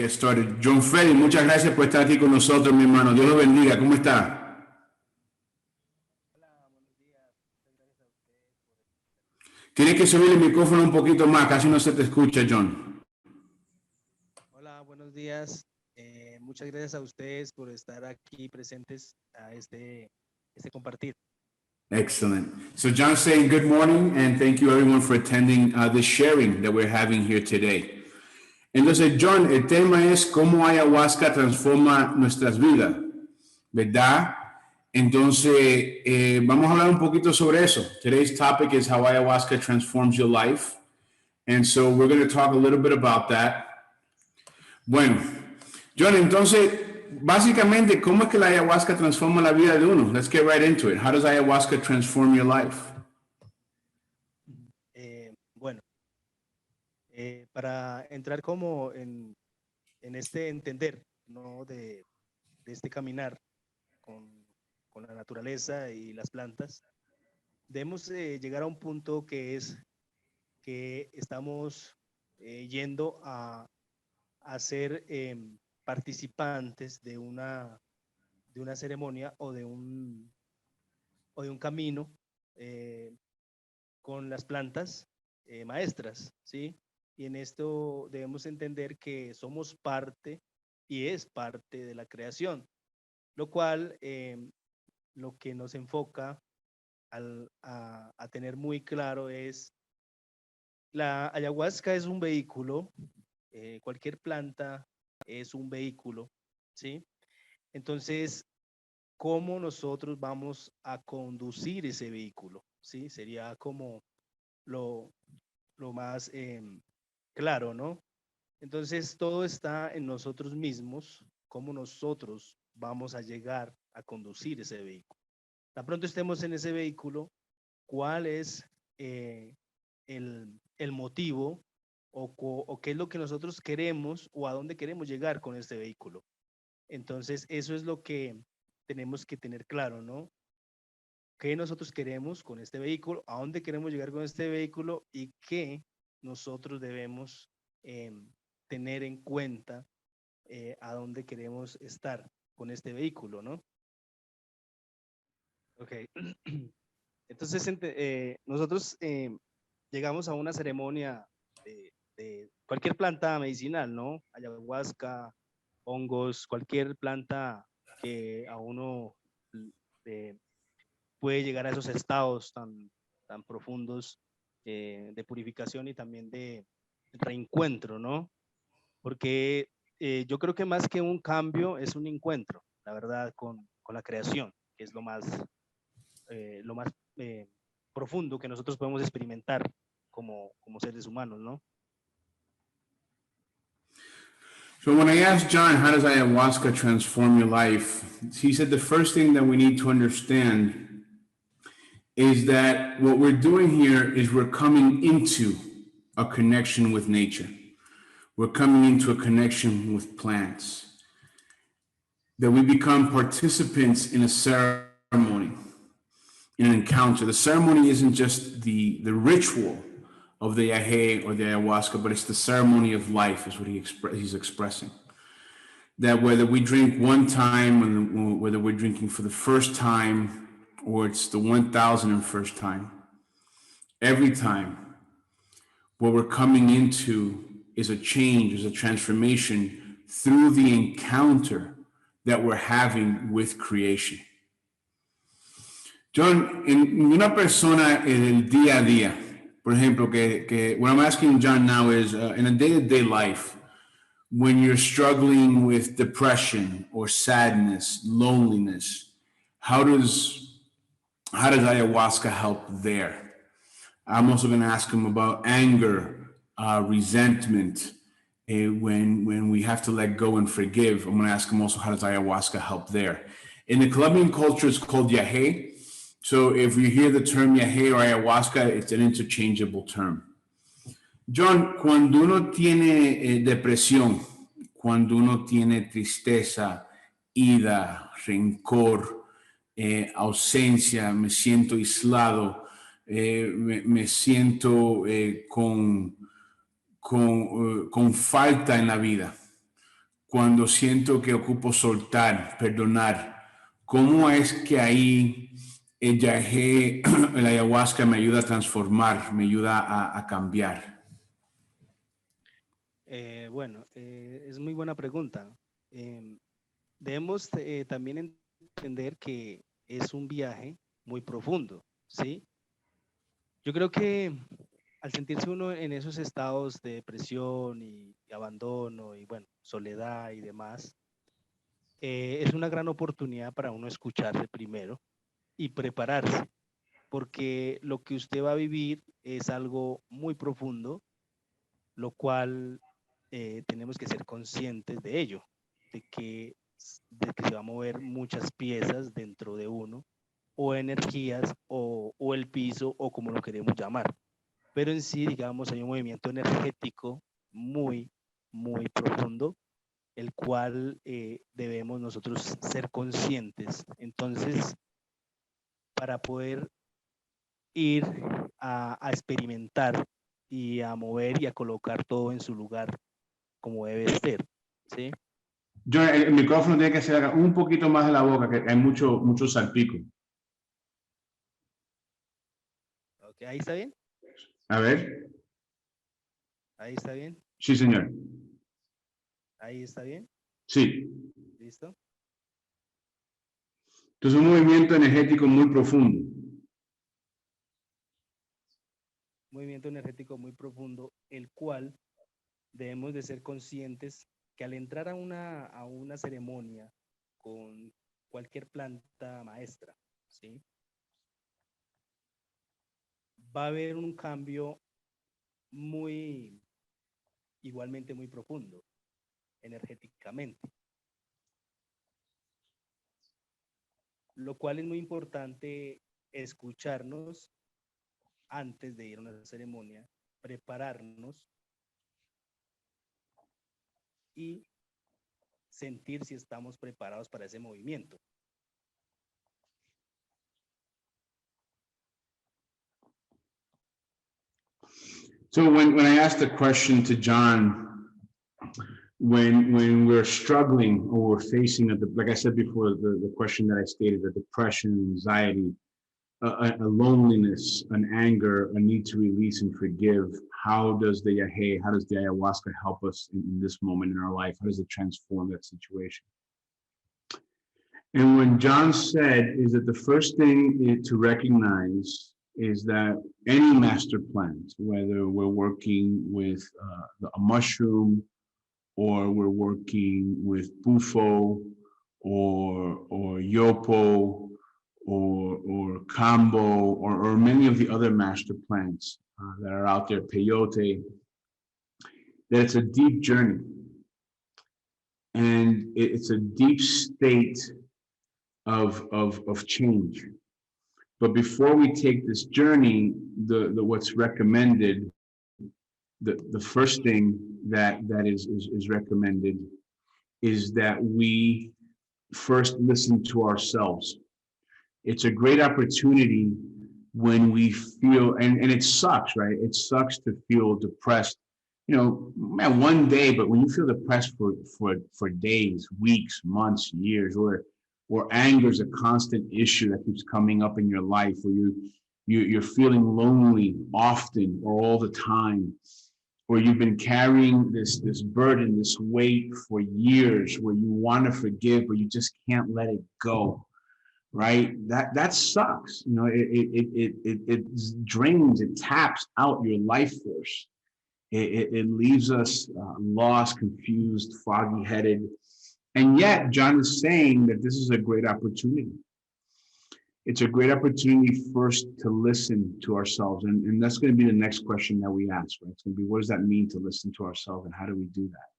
get started. Jhon Freddy, muchas gracias por estar aquí con nosotros, mi hermano. Dios lo bendiga. ¿Cómo está? Hola, buenos días. Muchas gracias a ustedes Tienes que subir el micrófono un poquito más, casi no se te escucha, Jhon. Hola, buenos días. Muchas gracias a ustedes por estar aquí presentes a este compartir. Excellent. So John's saying good morning and thank you everyone for attending this sharing that we're having here today. Entonces, Jhon, el tema es cómo ayahuasca transforma nuestras vidas, ¿verdad? Entonces, vamos a hablar un poquito sobre eso. Today's topic is how ayahuasca transforms your life. And so we're going to talk a little bit about that. Bueno, Jhon, entonces, básicamente, ¿cómo es que la ayahuasca transforma la vida de uno? Let's get right into it. How does ayahuasca transform your life? Bueno, para entrar como en este entender, ¿no? de este caminar con la naturaleza y las plantas, debemos llegar a un punto que es que estamos yendo a ser participantes de una ceremonia o de un camino con las plantas maestras, ¿sí? Y en esto debemos entender que somos parte y es parte de la creación, lo cual lo que nos enfoca a tener muy claro es la ayahuasca es un vehículo, cualquier planta es un vehículo, ¿sí? Entonces, ¿cómo nosotros vamos a conducir ese vehículo? ¿Sí? Sería como lo más claro, ¿no? Entonces, todo está en nosotros mismos, cómo nosotros vamos a llegar a conducir ese vehículo. Tan pronto estemos en ese vehículo, ¿cuál es el motivo o qué es lo que nosotros queremos o a dónde queremos llegar con este vehículo? Entonces, eso es lo que tenemos que tener claro, ¿no? ¿Qué nosotros queremos con este vehículo? ¿A dónde queremos llegar con este vehículo? Y qué nosotros debemos tener en cuenta a dónde queremos estar con este vehículo, ¿no? Ok. Entonces, nosotros llegamos a una ceremonia de cualquier planta medicinal, ¿no? Ayahuasca, hongos, cualquier planta que a uno puede llegar a esos estados tan profundos de purificación y también de reencuentro, ¿no? Porque yo creo que más que un cambio es un encuentro, la verdad, con la creación, que es lo más profundo que nosotros podemos experimentar como seres humanos, ¿no? So when I asked Jhon, how does ayahuasca transform your life? He said the first thing that we need to understand is that what we're doing here is we're coming into a connection with nature. We're coming into a connection with plants. That we become participants in a ceremony, in an encounter. The ceremony isn't just the ritual of the yahe or the ayahuasca, but it's the ceremony of life, is what he's expressing. That whether we drink one time, whether we're drinking for the first time, or it's the 1001st time, every time, what we're coming into is a change, is a transformation through the encounter that we're having with creation. Jhon, en una persona en el día a día, por ejemplo, what I'm asking Jhon now is in a day-to-day life, when you're struggling with depression or sadness, loneliness, how does ayahuasca help there? I'm also going to ask him about anger, resentment, when we have to let go and forgive. I'm going to ask him also, how does ayahuasca help there? In the Colombian culture, it's called yahe. So if you hear the term yahe or ayahuasca, it's an interchangeable term. Jhon, cuando uno tiene depresión, cuando uno tiene tristeza, ira, rencor, ausencia, me siento aislado, me siento con falta en la vida. cuando siento que ocupo soltar, perdonar, ¿cómo es que ahí el yagé, el ayahuasca me ayuda a transformar, me ayuda a cambiar? Bueno, es muy buena pregunta. Debemos también entender que es un viaje muy profundo, ¿sí? Yo creo que al sentirse uno en esos estados de depresión y abandono y bueno, soledad y demás, es una gran oportunidad para uno escucharse primero y prepararse, porque lo que usted va a vivir es algo muy profundo, lo cual tenemos que ser conscientes de ello, de que, de que se va a mover muchas piezas dentro de uno, o energías, o el piso, o como lo queremos llamar. Pero en sí, digamos, hay un movimiento energético muy, muy profundo, el cual debemos nosotros ser conscientes. Entonces, para poder ir a experimentar y a mover y a colocar todo en su lugar como debe ser, ¿sí? Yo, el micrófono tiene que ser un poquito más de la boca, que hay mucho salpico. Okay, ¿ahí está bien? A ver. ¿Ahí está bien? Sí, señor. ¿Ahí está bien? Sí. ¿Listo? Entonces, un movimiento energético muy profundo. Movimiento energético muy profundo, el cual debemos de ser conscientes que al entrar a una ceremonia con cualquier planta maestra, ¿sí? Va a haber un cambio muy, igualmente muy profundo, energéticamente, lo cual es muy importante escucharnos antes de ir a una ceremonia, prepararnos y sentir si estamos preparados para ese movimiento. So when I asked the question to Jhon, when we're struggling or we're facing, like I said before, the question that I stated, the depression, anxiety, a loneliness, an anger, a need to release and forgive, how does the yahe, how does the ayahuasca help us in this moment in our life? How does it transform that situation? And when Jhon said is that the first thing to recognize is that any master plant, whether we're working with a mushroom or we're working with bufo or yopo or kambo or many of the other master plants that are out there, peyote, that it's a deep journey and it's a deep state of change. But before we take this journey, the what's recommended, the first thing that is recommended is that we first listen to ourselves. It's a great opportunity when we feel, and it sucks, right? It sucks to feel depressed, you know, man, one day, but when you feel depressed for days, weeks, months, years, or anger is a constant issue that keeps coming up in your life, or you're feeling lonely often or all the time, or you've been carrying this burden, this weight for years, where you want to forgive, but you just can't let it go, right? That sucks. You know, it drains, it taps out your life force. It leaves us lost, confused, foggy-headed. And yet, Jhon is saying that this is a great opportunity. It's a great opportunity first to listen to ourselves. And that's going to be the next question that we ask, right? It's going to be, what does that mean to listen to ourselves, and how do we do that?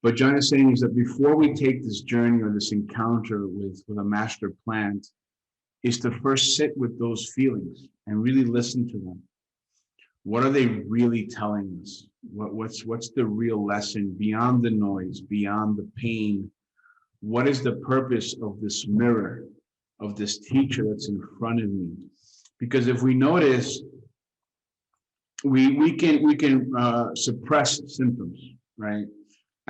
But Jhon is saying is that before we take this journey or this encounter with a master plant, is to first sit with those feelings and really listen to them. What are they really telling us? What's the real lesson beyond the noise, beyond the pain? What is the purpose of this mirror, of this teacher that's in front of me? Because if we notice, we can suppress symptoms, right?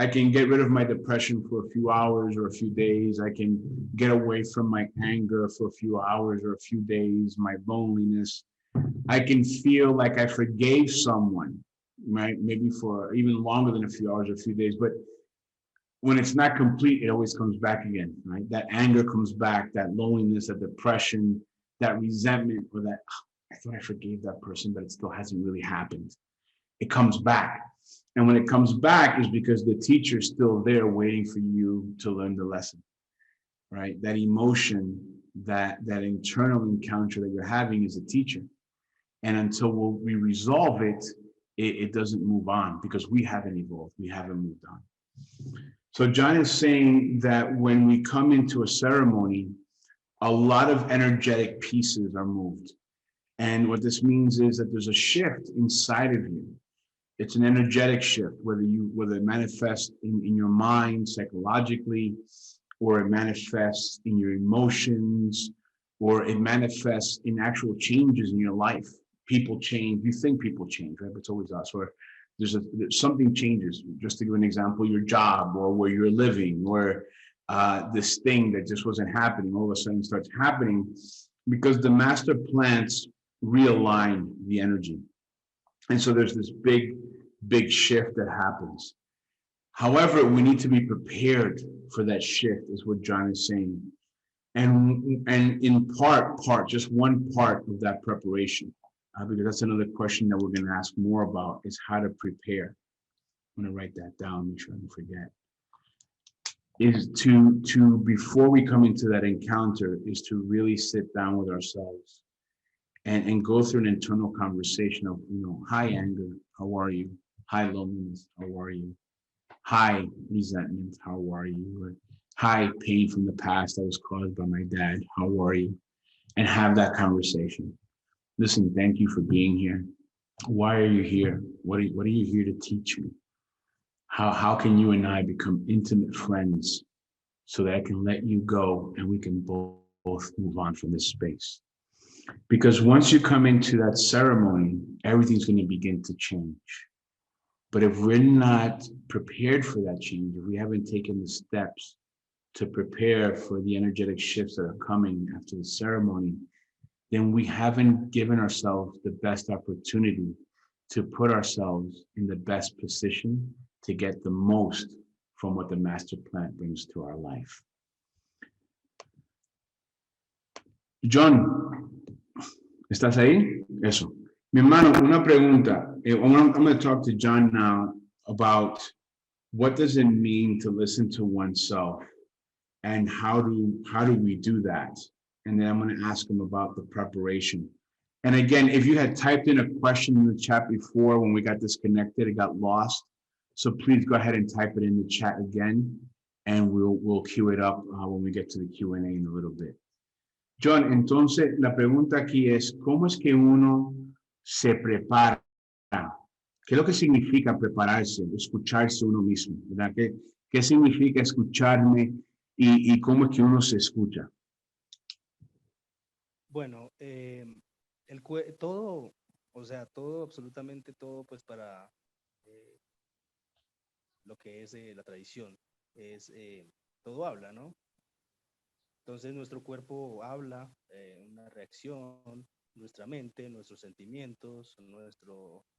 I can get rid of my depression for a few hours or a few days. I can get away from my anger for a few hours or a few days, my loneliness. I can feel like I forgave someone, right? Maybe for even longer than a few hours or a few days. But when it's not complete, it always comes back again, right? That anger comes back, that loneliness, that depression, that resentment, or that, "Oh, I thought I forgave that person, but it still hasn't really happened." It comes back. And when it comes back is because the teacher's still there waiting for you to learn the lesson, right? That emotion, that internal encounter that you're having is a teacher. And until we resolve it, it doesn't move on because we haven't evolved, we haven't moved on. So Jhon is saying that when we come into a ceremony, a lot of energetic pieces are moved. And what this means is that there's a shift inside of you. It's an energetic shift, whether it manifests in your mind psychologically, or it manifests in your emotions, or it manifests in actual changes in your life. People change. You think people change, right? But it's always us. Or there's something changes. Just to give an example, your job, or where you're living, or this thing that just wasn't happening all of a sudden starts happening because the master plants realign the energy. And so there's this big shift that happens. However, we need to be prepared for that shift, is what Jhon is saying. And in part, just one part of that preparation, because that's another question that we're going to ask more about, is how to prepare. I'm going to write that down, make sure I don't forget. Is to before we come into that encounter, is to really sit down with ourselves and go through an internal conversation of, hi anger, how are you? Hi loneliness, how are you? Hi resentment, how are you? Or, hi pain from the past that was caused by my dad, how are you? And have that conversation. Listen, thank you for being here. Why are you here? What are you here to teach me? How can you and I become intimate friends so that I can let you go and we can both move on from this space? Because once you come into that ceremony, everything's going to begin to change. But if we're not prepared for that change, if we haven't taken the steps to prepare for the energetic shifts that are coming after the ceremony, then we haven't given ourselves the best opportunity to put ourselves in the best position to get the most from what the master plan brings to our life. Jhon, ¿estás ahí? Eso. Mi hermano, una pregunta. I'm going to talk to Jhon now about what does it mean to listen to oneself, and how do we do that? And then I'm going to ask him about the preparation. And again, if you had typed in a question in the chat before when we got disconnected, it got lost. So please go ahead and type it in the chat again, and we'll queue it up when we get to the Q&A in a little bit. Jhon, entonces la pregunta aquí es, ¿cómo es que uno se prepara? ¿Qué es lo que significa prepararse, escucharse uno mismo? ¿Verdad? ¿Qué significa escucharme y cómo es que uno se escucha? Bueno, todo, o sea, todo, absolutamente todo, pues para lo que es la tradición, es todo habla, ¿no? Entonces nuestro cuerpo habla, una reacción, nuestra mente, nuestros sentimientos,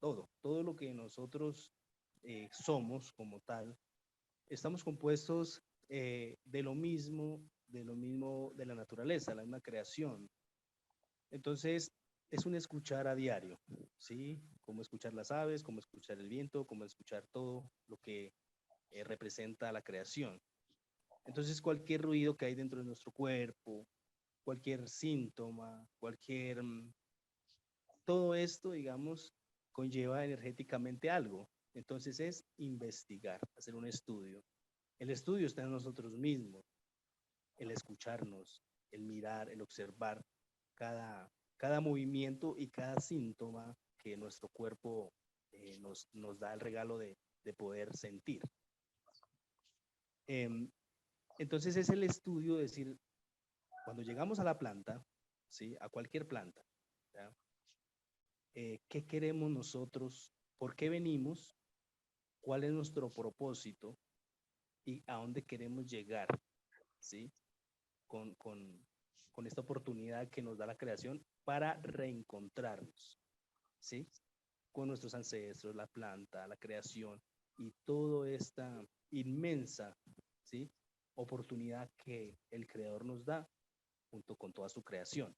todo lo que nosotros somos como tal, estamos compuestos de lo mismo, de la naturaleza, la misma creación. Entonces, es un escuchar a diario, ¿sí? Como escuchar las aves, como escuchar el viento, como escuchar todo lo que representa la creación. Entonces, cualquier ruido que hay dentro de nuestro cuerpo, cualquier síntoma, todo esto, digamos, conlleva energéticamente algo. Entonces, es investigar, hacer un estudio. El estudio está en nosotros mismos, el escucharnos, el mirar, el observar cada movimiento y cada síntoma que nuestro cuerpo nos da el regalo de poder sentir. Entonces es el estudio, de decir, cuando llegamos a la planta, ¿sí? A cualquier planta, ¿ya? ¿Qué queremos nosotros? ¿Por qué venimos? ¿Cuál es nuestro propósito? y a dónde queremos llegar, ¿sí? Con, con esta oportunidad que nos da la creación para reencontrarnos, ¿sí? Con nuestros ancestros, la planta, la creación y toda esta inmensa, ¿sí? Oportunidad que el creador nos da junto con toda su creación.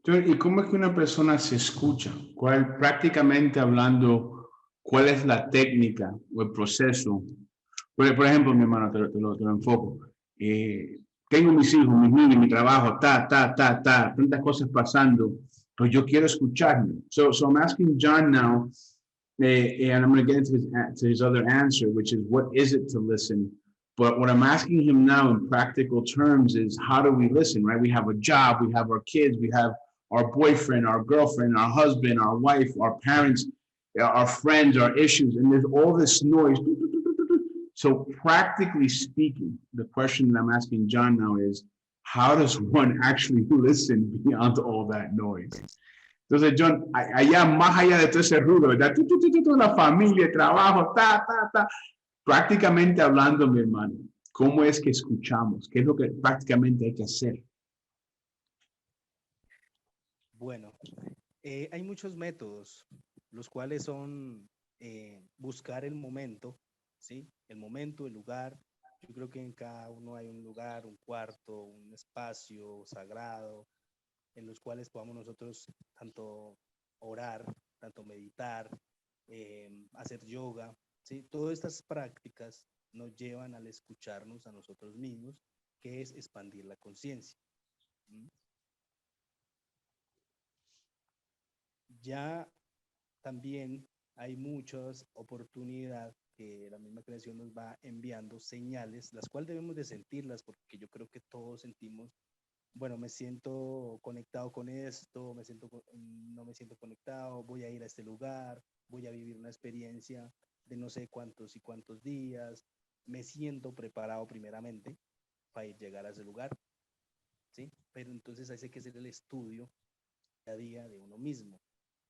Entonces, ¿y cómo es que una persona se escucha? ¿Cuál, prácticamente hablando, cuál es la técnica o el proceso? Por ejemplo, mi hermano, te lo enfoco. Tengo mis hijos, mis niños, mi trabajo, tantas cosas pasando, pues yo quiero escucharme. So I'm asking Jhon now, and I'm going to get into his other answer, which is what is it to listen? But what I'm asking him now in practical terms is how do we listen, right? We have a job, we have our kids, we have our boyfriend, our girlfriend, our husband, our wife, our parents, our friends, our issues, and there's all this noise. So practically speaking, the question that I'm asking Jhon now is, how does one actually listen beyond all that noise? Entonces, Jhon, allá más allá de todo ese ruido, ¿verdad? La familia, el trabajo, prácticamente hablando, mi hermano, ¿cómo es que escuchamos? ¿Qué es lo que prácticamente hay que hacer? Bueno, hay muchos métodos, los cuales son buscar el momento, ¿sí? El momento, el lugar. Yo creo que en cada uno hay un lugar, un cuarto, un espacio sagrado, en los cuales podamos nosotros tanto orar, tanto meditar, hacer yoga, ¿sí? Todas estas prácticas nos llevan al escucharnos a nosotros mismos, que es expandir la conciencia. ¿Mm? Ya también hay muchas oportunidades que la misma creación nos va enviando señales, las cuales debemos de sentirlas, porque yo creo que todos sentimos, bueno, me siento conectado con esto, no me siento conectado, voy a ir a este lugar, voy a vivir una experiencia de no sé cuántos y cuántos días, me siento preparado primeramente para llegar a ese lugar, ¿sí? Pero entonces hay que hacer el estudio día a día de uno mismo.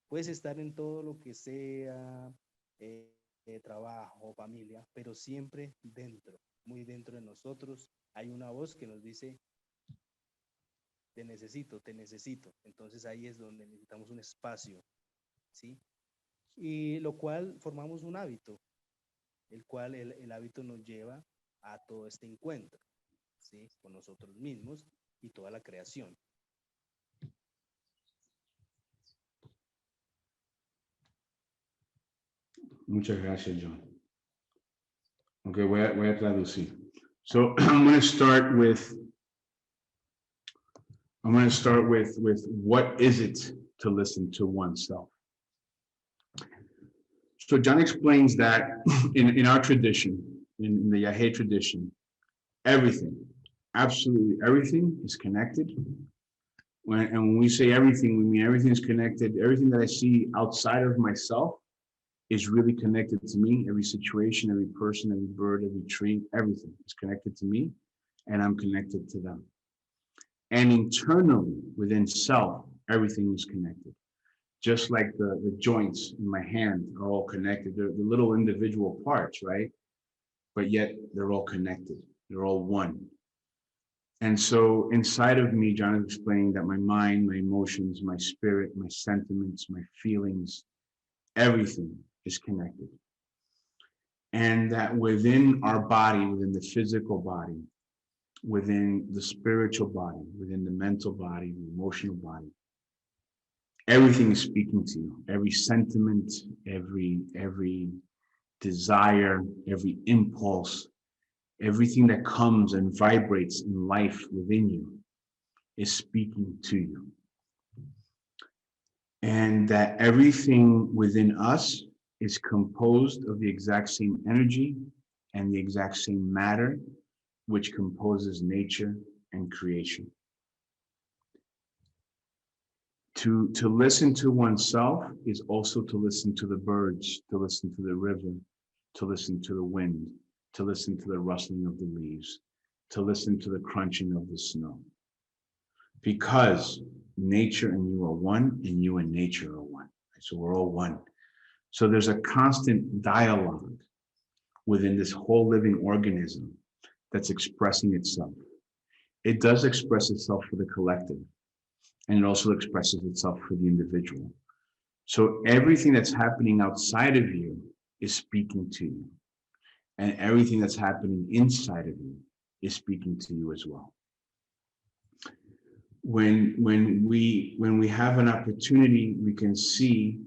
Puedes estar en todo lo que sea, trabajo, familia, pero siempre dentro, muy dentro de nosotros, hay una voz que nos dice, te necesito, te necesito. Entonces ahí es donde necesitamos un espacio, ¿sí? Y lo cual formamos un hábito, el cual el hábito nos lleva a todo este encuentro, ¿sí? Con nosotros mismos y toda la creación. Muchas gracias, Jhon. Okay, voy a traducir. So I'm going to start with what is it to listen to oneself? So Jhon explains that in our tradition, in the Yahe tradition, everything, absolutely everything is connected. And when we say everything, we mean everything is connected. Everything that I see outside of myself is really connected to me. Every situation, every person, every bird, every tree, everything is connected to me, and I'm connected to them. And internally, within self, everything is connected. Just like the joints in my hand are all connected. They're the little individual parts, right? But yet they're all connected. They're all one. And so inside of me, Jhon is explaining that my mind, my emotions, my spirit, my sentiments, my feelings, everything is connected. And that within our body, within the physical body, within the spiritual body, within the mental body, the emotional body, everything is speaking to you. Every sentiment, every desire, every impulse, everything that comes and vibrates in life within you is speaking to you. And that everything within us is composed of the exact same energy and the exact same matter, which composes nature and creation. To listen to oneself is also to listen to the birds, to listen to the river, to listen to the wind, to listen to the rustling of the leaves, to listen to the crunching of the snow. Because nature and you are one, and you and nature are one. I So we're all one. So there's a constant dialogue within this whole living organism that's expressing itself. It does express itself for the collective, and it also expresses itself for the individual. So everything that's happening outside of you is speaking to you, and everything that's happening inside of you is speaking to you as well. When we have an opportunity, we can see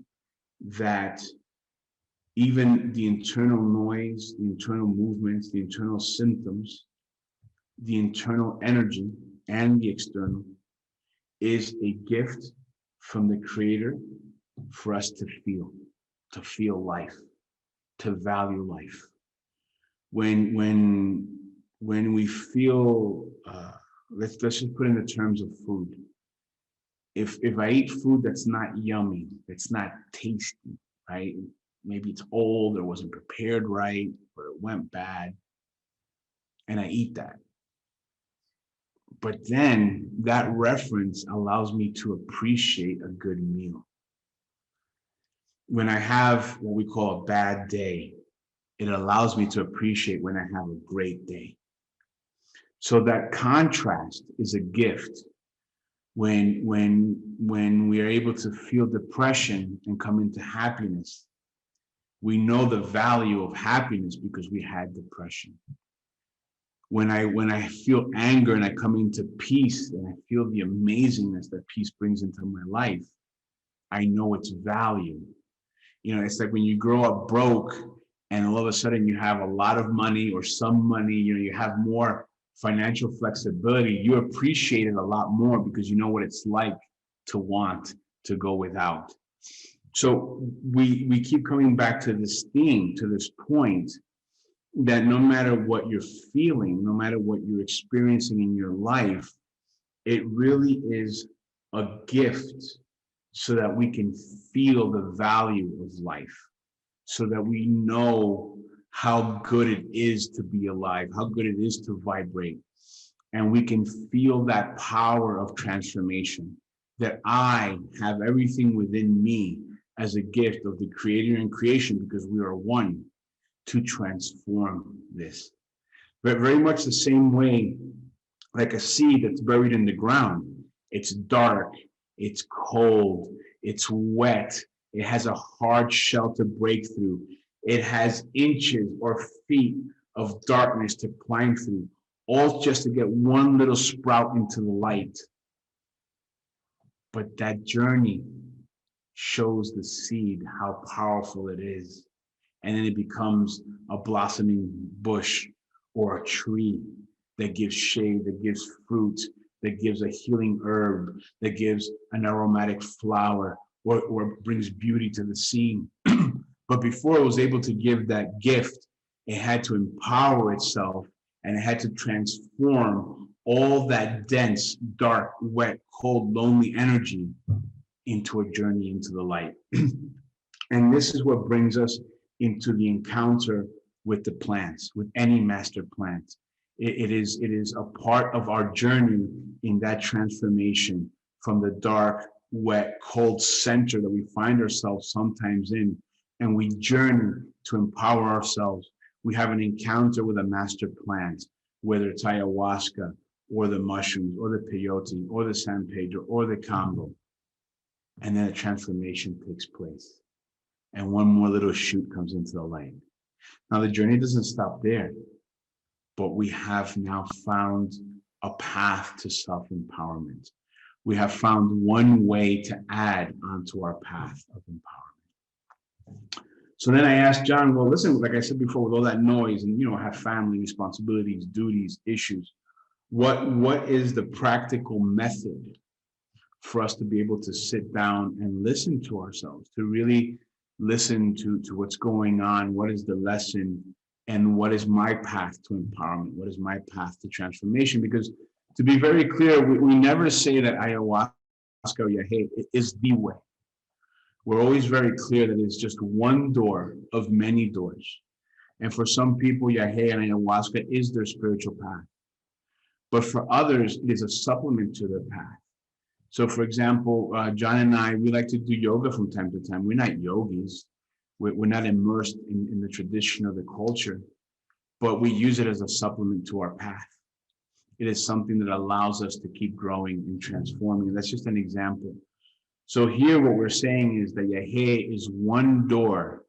that even the internal noise, the internal movements, the internal symptoms, the internal energy, and the external is a gift from the Creator for us to feel life, to value life. When we feel, let's just put in the terms of food. If I eat food that's not yummy, that's not tasty, right? Maybe it's old or wasn't prepared right, or it went bad, and I eat that. But then that reference allows me to appreciate a good meal. When I have what we call a bad day, it allows me to appreciate when I have a great day. So that contrast is a gift. When we are able to feel depression and come into happiness, we know the value of happiness because we had depression. When I feel anger and I come into peace and I feel the amazingness that peace brings into my life, I know its value. You know, it's like when you grow up broke and all of a sudden you have a lot of money or some money, you know, you have more financial flexibility, you appreciate it a lot more because you know what it's like to want to go without. So we keep coming back to this theme, to this point, that no matter what you're feeling, no matter what you're experiencing in your life, it really is a gift so that we can feel the value of life, so that we know how good it is to be alive, how good it is to vibrate. And we can feel that power of transformation, that I have everything within me as a gift of the Creator and creation, because we are one, to transform this. But very much the same way, like a seed that's buried in the ground. It's dark, it's cold, it's wet, it has a hard shell to break through. It has inches or feet of darkness to climb through, all just to get one little sprout into the light. But that journey shows the seed how powerful it is. And then it becomes a blossoming bush or a tree that gives shade, that gives fruit, that gives a healing herb, that gives an aromatic flower, or brings beauty to the scene. But before it was able to give that gift, it had to empower itself, and it had to transform all that dense, dark, wet, cold, lonely energy into a journey into the light. And this is what brings us into the encounter with the plants, with any master plant. It is a part of our journey in that transformation from the dark, wet, cold center that we find ourselves sometimes in, and we journey to empower ourselves. We have an encounter with a master plant, whether it's ayahuasca or the mushrooms or the peyote or the San Pedro or the Congo, and then a transformation takes place. And one more little shoot comes into the light. Now, the journey doesn't stop there, but we have now found a path to self-empowerment. We have found one way to add onto our path of empowerment. So then I asked Jhon, well, listen, like I said before, with all that noise and, you know, have family responsibilities, duties, issues, what is the practical method for us to be able to sit down and listen to ourselves, to really listen to what's going on, what is the lesson, and what is my path to empowerment, what is my path to transformation? Because to be very clear, we never say that ayahuasca or yahe is the way. We're always very clear that it's just one door of many doors. And for some people, yahe and ayahuasca is their spiritual path. But for others, it is a supplement to their path. So for example, John and I, we like to do yoga from time to time. We're not yogis. We're not immersed in the tradition of the culture, but we use it as a supplement to our path. It is something that allows us to keep growing and transforming. That's just an example. So here what we're saying is that Yahe is one door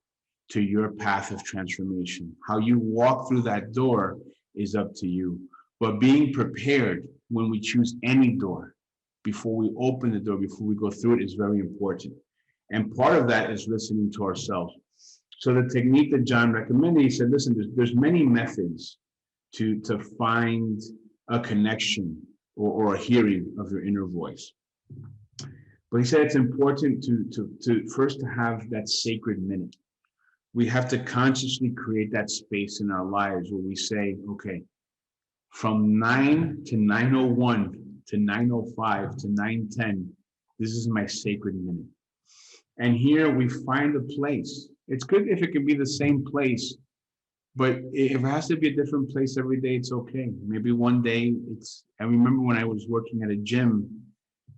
to your path of transformation. How you walk through that door is up to you. But being prepared when we choose any door, before we open the door, before we go through it, is very important. And part of that is listening to ourselves. So the technique that Jhon recommended, he said, listen, there's many methods to find a connection or a hearing of your inner voice. But he said it's important to first to have that sacred minute. We have to consciously create that space in our lives where we say, okay, from 9 to 9:01 to 9:05 to 9:10, this is my sacred minute. And here we find a place. It's good if it can be the same place, but if it has to be a different place every day, it's okay. Maybe one day I remember when I was working at a gym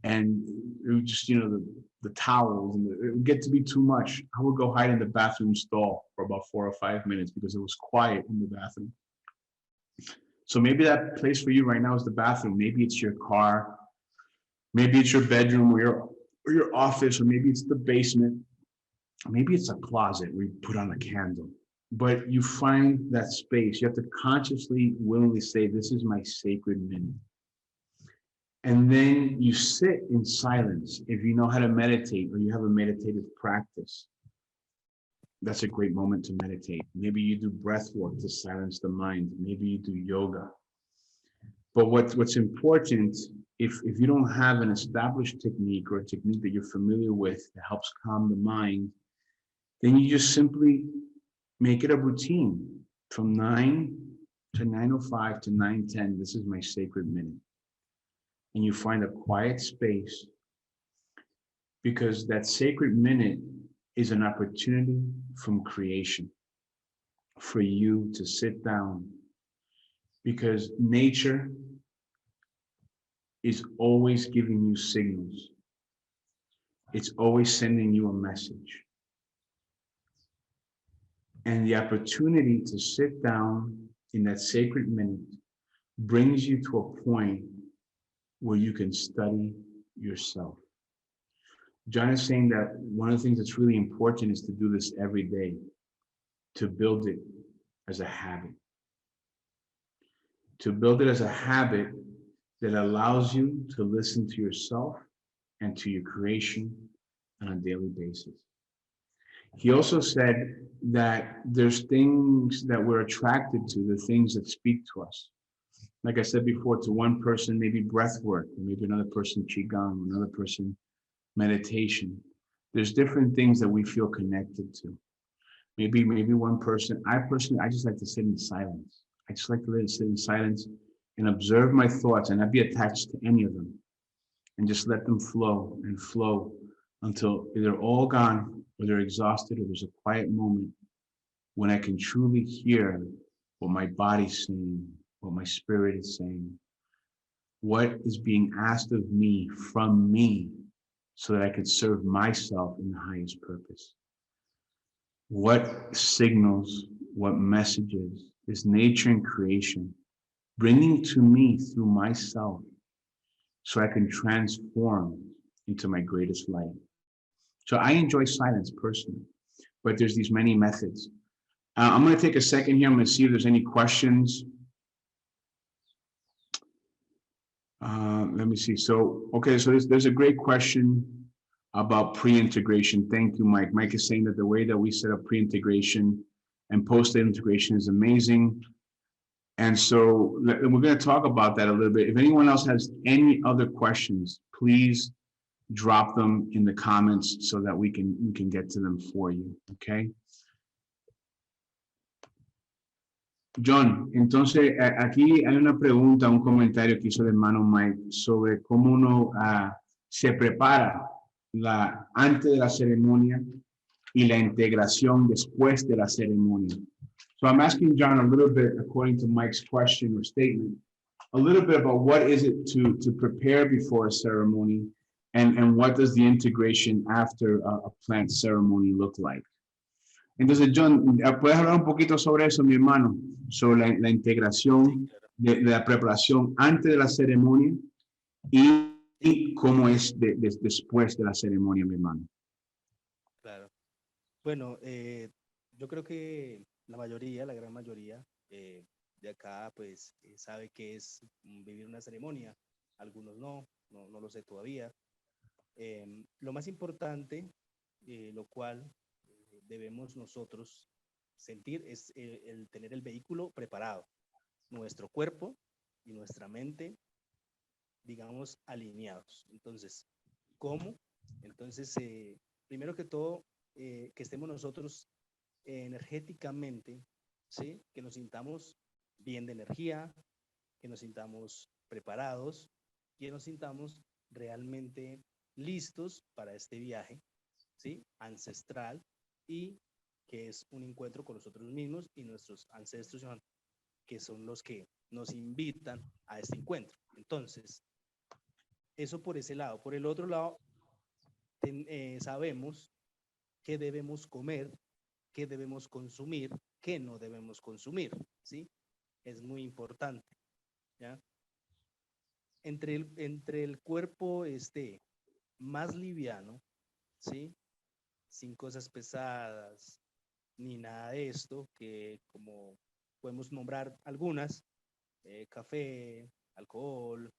and it was just, the towels and it would get to be too much. I would go hide in the bathroom stall for about 4 or 5 minutes because it was quiet in the bathroom. So maybe that place for you right now is the bathroom. Maybe it's your car. Maybe it's your bedroom or your office, or maybe it's the basement. Maybe it's a closet where you put on a candle. But you find that space. You have to consciously, willingly say, this is my sacred minute. And then you sit in silence. If you know how to meditate or you have a meditative practice, that's a great moment to meditate. Maybe you do breath work to silence the mind. Maybe you do yoga. But what's important, if you don't have an established technique or a technique that you're familiar with that helps calm the mind, then you just simply make it a routine. From 9 to 9:05 to 9:10, this is my sacred minute. And you find a quiet space, because that sacred minute is an opportunity from creation for you to sit down, because nature is always giving you signals. It's always sending you a message. And the opportunity to sit down in that sacred minute brings you to a point where you can study yourself. Jhon is saying that one of the things that's really important is to do this every day, to build it as a habit. To build it as a habit that allows you to listen to yourself and to your creation on a daily basis. He also said that there's things that we're attracted to, the things that speak to us. Like I said before, to one person, maybe breath work, or maybe another person, qigong, another person, meditation. There's different things that we feel connected to. Maybe one person, I just like to sit in silence. I just like to sit in silence and observe my thoughts and not be attached to any of them, and just let them flow and flow until they're all gone, or they're exhausted, or there's a quiet moment when I can truly hear what my body's saying, what my spirit is saying, what is being asked of me from me, so that I could serve myself in the highest purpose. What signals, what messages is nature and creation bringing to me through myself, so I can transform into my greatest light? So I enjoy silence personally, but there's these many methods. I'm going to take a second here. I'm going to see if there's any questions. Let me see. So, okay, so there's a great question about pre-integration. Thank you, Mike. Mike is saying that the way that we set up pre-integration and post-integration is amazing. And so we're going to talk about that a little bit. If anyone else has any other questions, please drop them in the comments so that we can get to them for you, okay? Jhon, entonces aquí hay una pregunta, un comentario que hizo el hermano Mike sobre cómo uno se prepara antes de la ceremonia y la integración después de la ceremonia. So I'm asking Jhon a little bit, according to Mike's question or statement, a little bit about what is it to prepare before a ceremony, and what does the integration after a plant ceremony look like. Entonces, John, ¿puedes hablar un poquito sobre eso, mi hermano? Sobre la Sí, integración claro, de la preparación antes de la ceremonia sí, y cómo es después de la ceremonia, mi hermano. claro. Bueno, yo creo que la mayoría, la gran mayoría de acá, pues sabe que es vivir una ceremonia. Algunos no lo sé todavía. Lo más importante, lo cual debemos nosotros sentir, es el tener el vehículo preparado, nuestro cuerpo y nuestra mente, digamos, alineados. Entonces, ¿cómo? Entonces, primero que todo, que estemos nosotros energéticamente, ¿sí? Que nos sintamos bien de energía, que nos sintamos preparados, que nos sintamos realmente listos para este viaje, ¿sí? Ancestral y que es un encuentro con nosotros mismos y nuestros ancestros, que son los que nos invitan a este encuentro. Entonces, eso por ese lado. Por el otro lado, sabemos qué debemos comer, qué debemos consumir, qué no debemos consumir, ¿sí? Es muy importante, ¿ya? Entre el cuerpo más liviano, ¿sí? Sin cosas pesadas, ni nada de esto, que como podemos nombrar algunas, café, alcohol,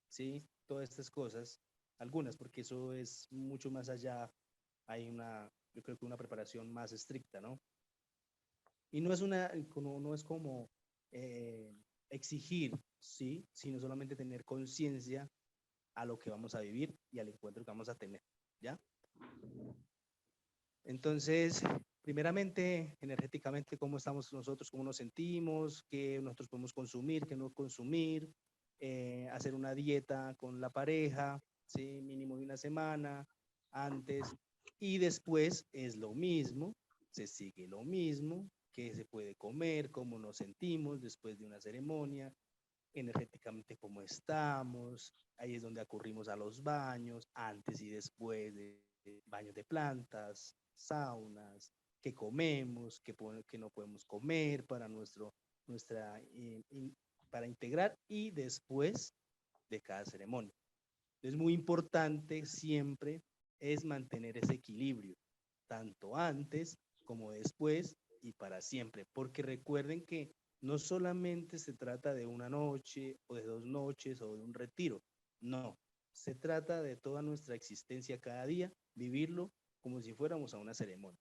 ¿sí? Todas estas cosas, algunas, porque eso es mucho más allá, hay yo creo que una preparación más estricta, ¿no? Y no es como eh, exigir, ¿sí? Sino solamente tener conciencia a lo que vamos a vivir y al encuentro que vamos a tener, ¿ya? Entonces, primeramente, energéticamente, cómo estamos nosotros, cómo nos sentimos, qué nosotros podemos consumir, qué no consumir, hacer una dieta con la pareja, ¿sí? Mínimo de una semana antes, y después es lo mismo, se sigue lo mismo, qué se puede comer, cómo nos sentimos después de una ceremonia, energéticamente cómo estamos, ahí es donde acurrimos a los baños, antes y después de baños de plantas, saunas, qué comemos, qué no podemos comer para nuestra, para integrar y después de cada ceremonia. Es muy importante siempre es mantener ese equilibrio, tanto antes como después y para siempre, porque recuerden que no solamente se trata de una noche o de 2 noches o de un retiro, no, se trata de toda nuestra existencia cada día, vivirlo como si fuéramos a una ceremonia.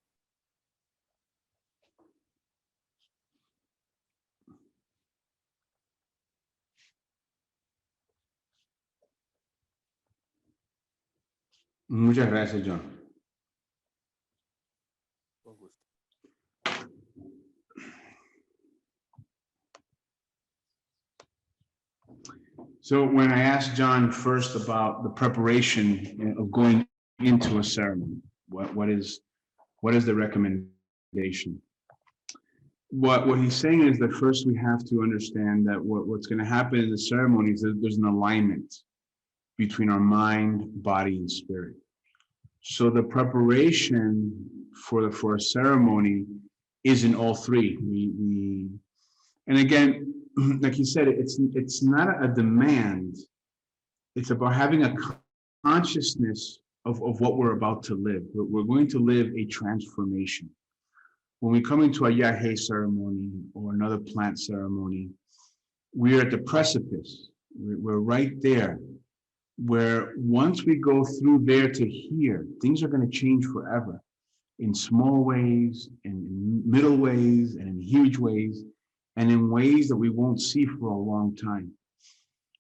Muchas gracias, John. Con gusto. So when I asked John first about the preparation of going into a ceremony, what is the recommendation? What he's saying is that first we have to understand that what's going to happen in the ceremony is that there's an alignment between our mind, body, and spirit. So the preparation for a ceremony is in all three. And again, like he said, it's not a demand. It's about having a consciousness of what we're about to live. We're going to live a transformation. When we come into a yahe ceremony or another plant ceremony, we're at the precipice. We're right there, where once we go through there to here, things are going to change forever in small ways, in middle ways, and in huge ways, and in ways that we won't see for a long time.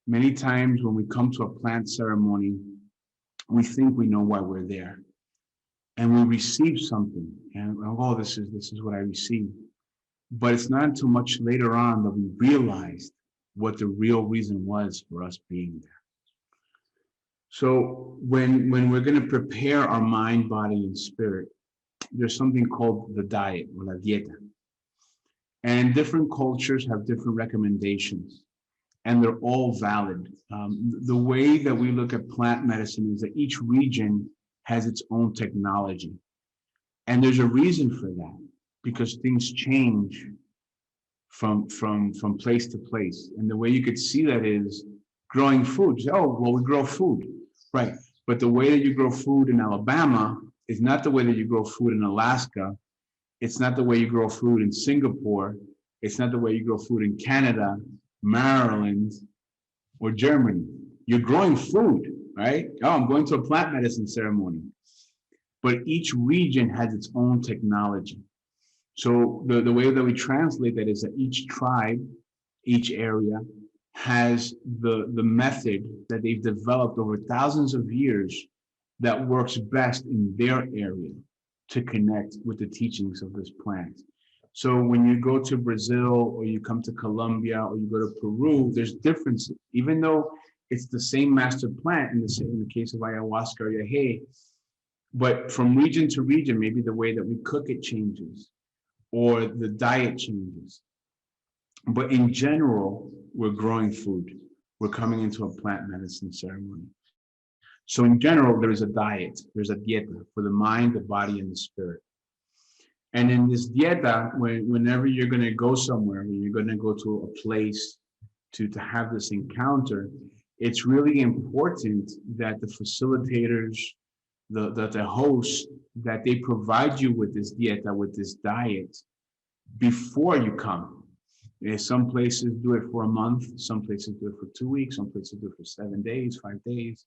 Many times when we come to a plant ceremony, we think we know why we're there. And we receive something, and oh, this is what I received. But it's not until much later on that we realized what the real reason was for us being there. So when we're going to prepare our mind, body, and spirit, there's something called the diet or la dieta. And different cultures have different recommendations. and they're all valid. The way that we look at plant medicine is that each region has its own technology. And there's a reason for that, because things change from place to place. And the way you could see that is growing food. Oh, well, we grow food, right? But the way that you grow food in Alabama is not the way that you grow food in Alaska. It's not the way you grow food in Singapore. It's not the way you grow food in Canada, Maryland, or Germany. You're growing food, right? Oh, I'm going to a plant medicine ceremony. But each region has its own technology. So the way that we translate that is that each tribe, each area has the method that they've developed over thousands of years that works best in their area to connect with the teachings of this plant. So when you go to Brazil or you come to Colombia or you go to Peru, there's differences. Even though it's the same master plant in the case of ayahuasca or yahe, but from region to region, maybe the way that we cook it changes or the diet changes. But in general, we're growing food. We're coming into a plant medicine ceremony. So in general, there is a diet, there's a dieta for the mind, the body, and the spirit. And in this dieta, whenever you're going to go somewhere, when you're going to go to a place to have this encounter, it's really important that the facilitators, the hosts, that they provide you with this dieta, with this diet before you come. Some places do it for a month, some places do it for 2 weeks, some places do it for 7 days, 5 days.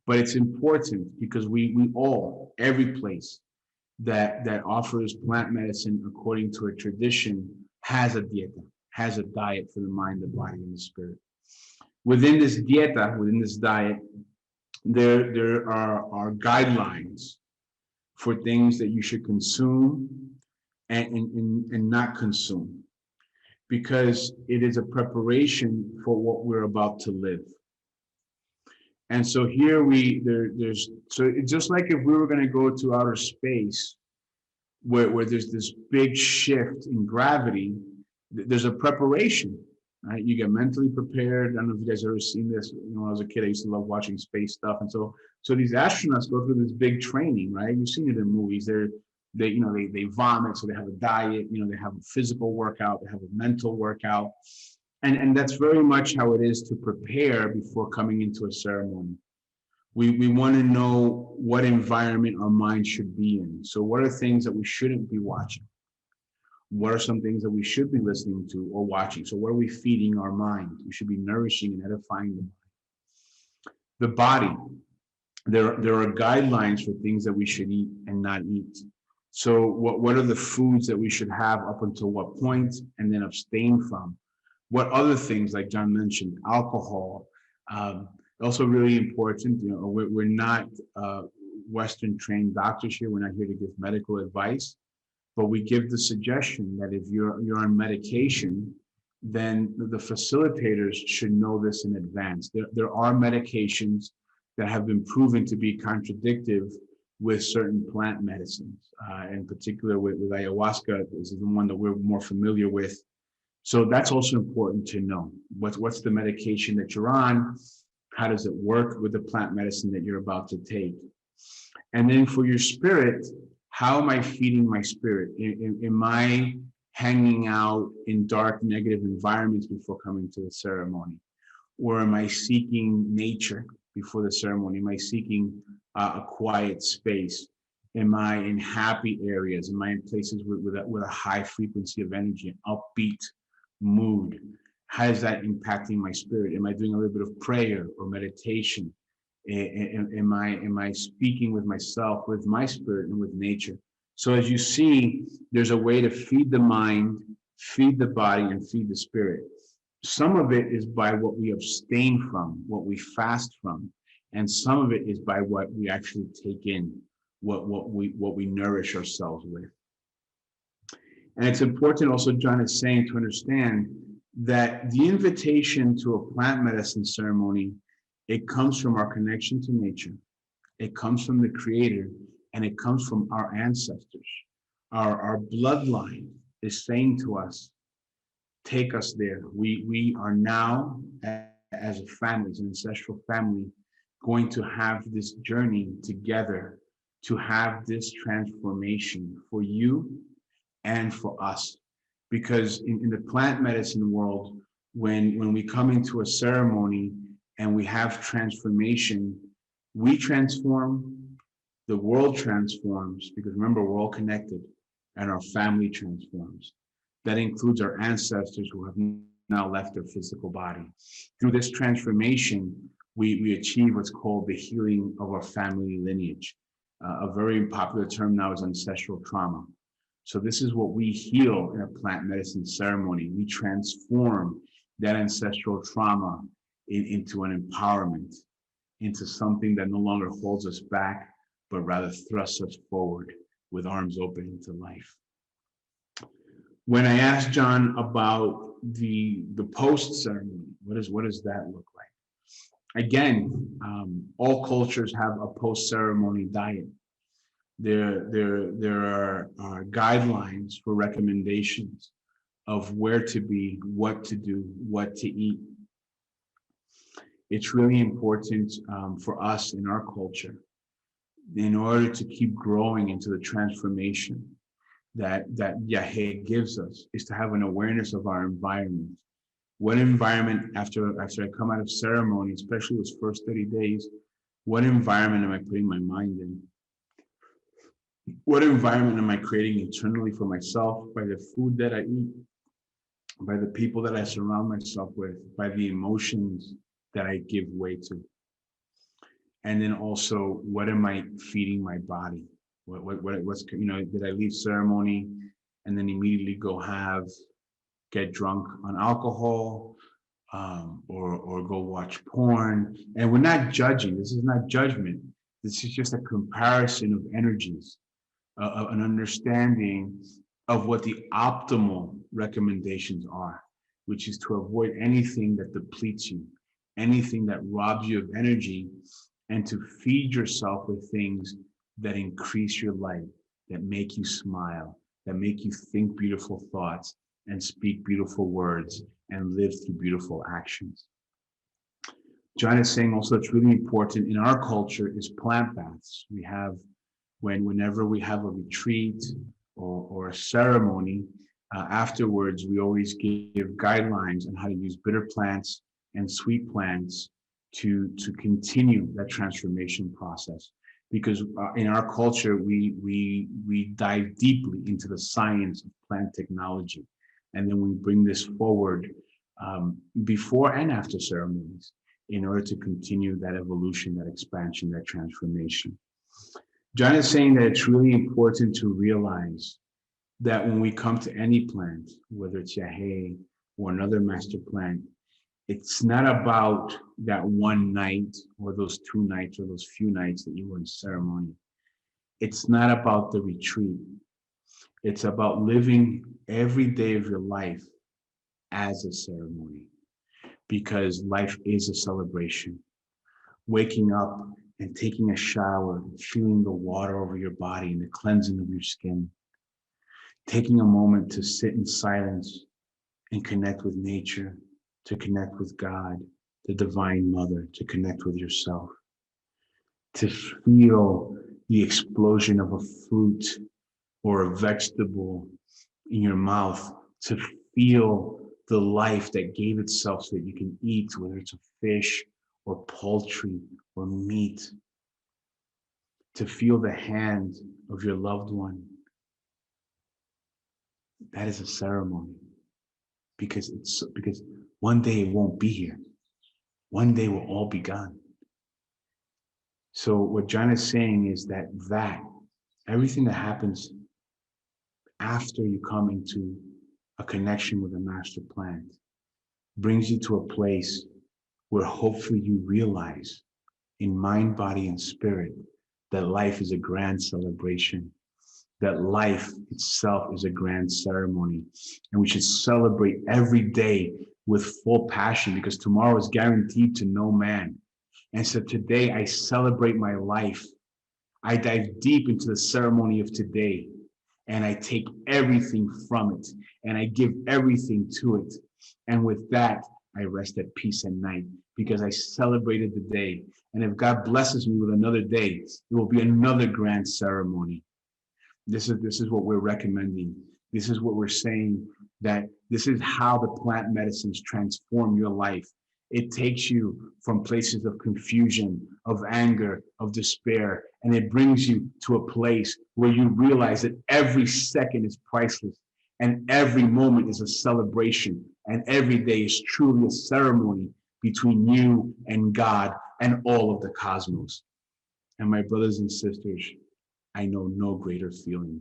But it's important because we all, every place that offers plant medicine according to a tradition has a dieta, has a diet for the mind, the body, and the spirit. Within this dieta, within this diet, there are guidelines for things that you should consume and not consume, because it is a preparation for what we're about to live. And so here so it's just like if we were going to go to outer space where there's this big shift in gravity, there's a preparation, right? You get mentally prepared. I don't know if you guys have ever seen this. When I was a kid, I used to love watching space stuff. And so these astronauts go through this big training, right? You've seen it in movies. They vomit, so they have a diet, they have a physical workout, they have a mental workout. And that's very much how it is to prepare before coming into a ceremony. We want to know what environment our mind should be in. So what are things that we shouldn't be watching? What are some things that we should be listening to or watching? So what are we feeding our mind? We should be nourishing and edifying the mind. The body, there are guidelines for things that we should eat and not eat. So what are the foods that we should have up until what point and then abstain from? What other things, like Jhon mentioned, alcohol, also really important. We're not Western trained doctors here. We're not here to give medical advice, but we give the suggestion that if you're on medication, then the facilitators should know this in advance. There are medications that have been proven to be contradictive with certain plant medicines, in particular with ayahuasca. This is the one that we're more familiar with. So that's also important to know. What's the medication that you're on? How does it work with the plant medicine that you're about to take? And then for your spirit, how am I feeding my spirit? Am I hanging out in dark, negative environments before coming to the ceremony? Or am I seeking nature before the ceremony? Am I seeking a quiet space? Am I in happy areas? Am I in places with a high frequency of energy, an upbeat mood? How is that impacting my spirit? Am I doing a little bit of prayer or meditation? Am I speaking with myself, with my spirit, and with nature? So as you see, there's a way to feed the mind, feed the body, and feed the spirit. Some of it is by what we abstain from, what we fast from, and some of it is by what we actually take in, what we nourish ourselves with. And it's important also, Jhon is saying, to understand that the invitation to a plant medicine ceremony, it comes from our connection to nature, it comes from the Creator, and it comes from our ancestors. Our bloodline is saying to us, take us there. We are now, as a family, as an ancestral family, going to have this journey together to have this transformation for you and for us. Because in the plant medicine world, when we come into a ceremony and we have transformation, we transform, the world transforms, because remember, we're all connected, and our family transforms. That includes our ancestors who have now left their physical body. Through this transformation, we achieve what's called the healing of our family lineage. A very popular term now is ancestral trauma. So this is what we heal in a plant medicine ceremony. We transform that ancestral trauma into an empowerment, into something that no longer holds us back, but rather thrusts us forward with arms open into life. When I asked Jhon about the post ceremony, what does that look like? Again, all cultures have a post ceremony diet. There are guidelines for recommendations of where to be, what to do, what to eat. It's really important for us in our culture, in order to keep growing into the transformation that Yahe gives us, is to have an awareness of our environment. What environment, after I come out of ceremony, especially those first 30 days, what environment am I putting my mind in? What environment am I creating internally for myself, by the food that I eat, by the people that I surround myself with, by the emotions that I give way to? And then also, what am I feeding my body? What's, did I leave ceremony and then immediately get drunk on alcohol, or go watch porn? And we're not judging. This is not judgment. This is just a comparison of energies, an understanding of what the optimal recommendations are, which is to avoid anything that depletes you, anything that robs you of energy, and to feed yourself with things that increase your light, that make you smile, that make you think beautiful thoughts and speak beautiful words and live through beautiful actions. Jhon is saying also it's really important in our culture is plant baths. We have, whenever we have a retreat or a ceremony, afterwards, we always give guidelines on how to use bitter plants and sweet plants to continue that transformation process. Because in our culture, we dive deeply into the science of plant technology. And then we bring this forward before and after ceremonies in order to continue that evolution, that expansion, that transformation. Jhon is saying that it's really important to realize that when we come to any plant, whether it's Yahe or another master plant, it's not about that one night or those 2 nights or those few nights that you were in ceremony. It's not about the retreat. It's about living every day of your life as a ceremony, because life is a celebration. Waking up and taking a shower, feeling the water over your body and the cleansing of your skin. Taking a moment to sit in silence and connect with nature, to connect with God, the Divine Mother, to connect with yourself. To feel the explosion of a fruit or a vegetable in your mouth, to feel the life that gave itself so that you can eat, whether it's a fish or poultry or meat. To feel the hand of your loved one. That is a ceremony, because one day it won't be here. One day we'll all be gone. So what Jhon is saying is that everything that happens after you come into a connection with a master plant brings you to a place where hopefully you realize in mind, body, and spirit that life is a grand celebration, that life itself is a grand ceremony, and we should celebrate every day with full passion, because tomorrow is guaranteed to no man. And so today I celebrate my life. I dive deep into the ceremony of today, and I take everything from it, and I give everything to it. And with that, I rest at peace at night because I celebrated the day. And if God blesses me with another day, it will be another grand ceremony. This is what we're recommending. This is what we're saying, that this is how the plant medicines transform your life. It takes you from places of confusion, of anger, of despair, and it brings you to a place where you realize that every second is priceless and every moment is a celebration and every day is truly a ceremony between you and God and all of the cosmos. And my brothers and sisters, I know no greater feeling,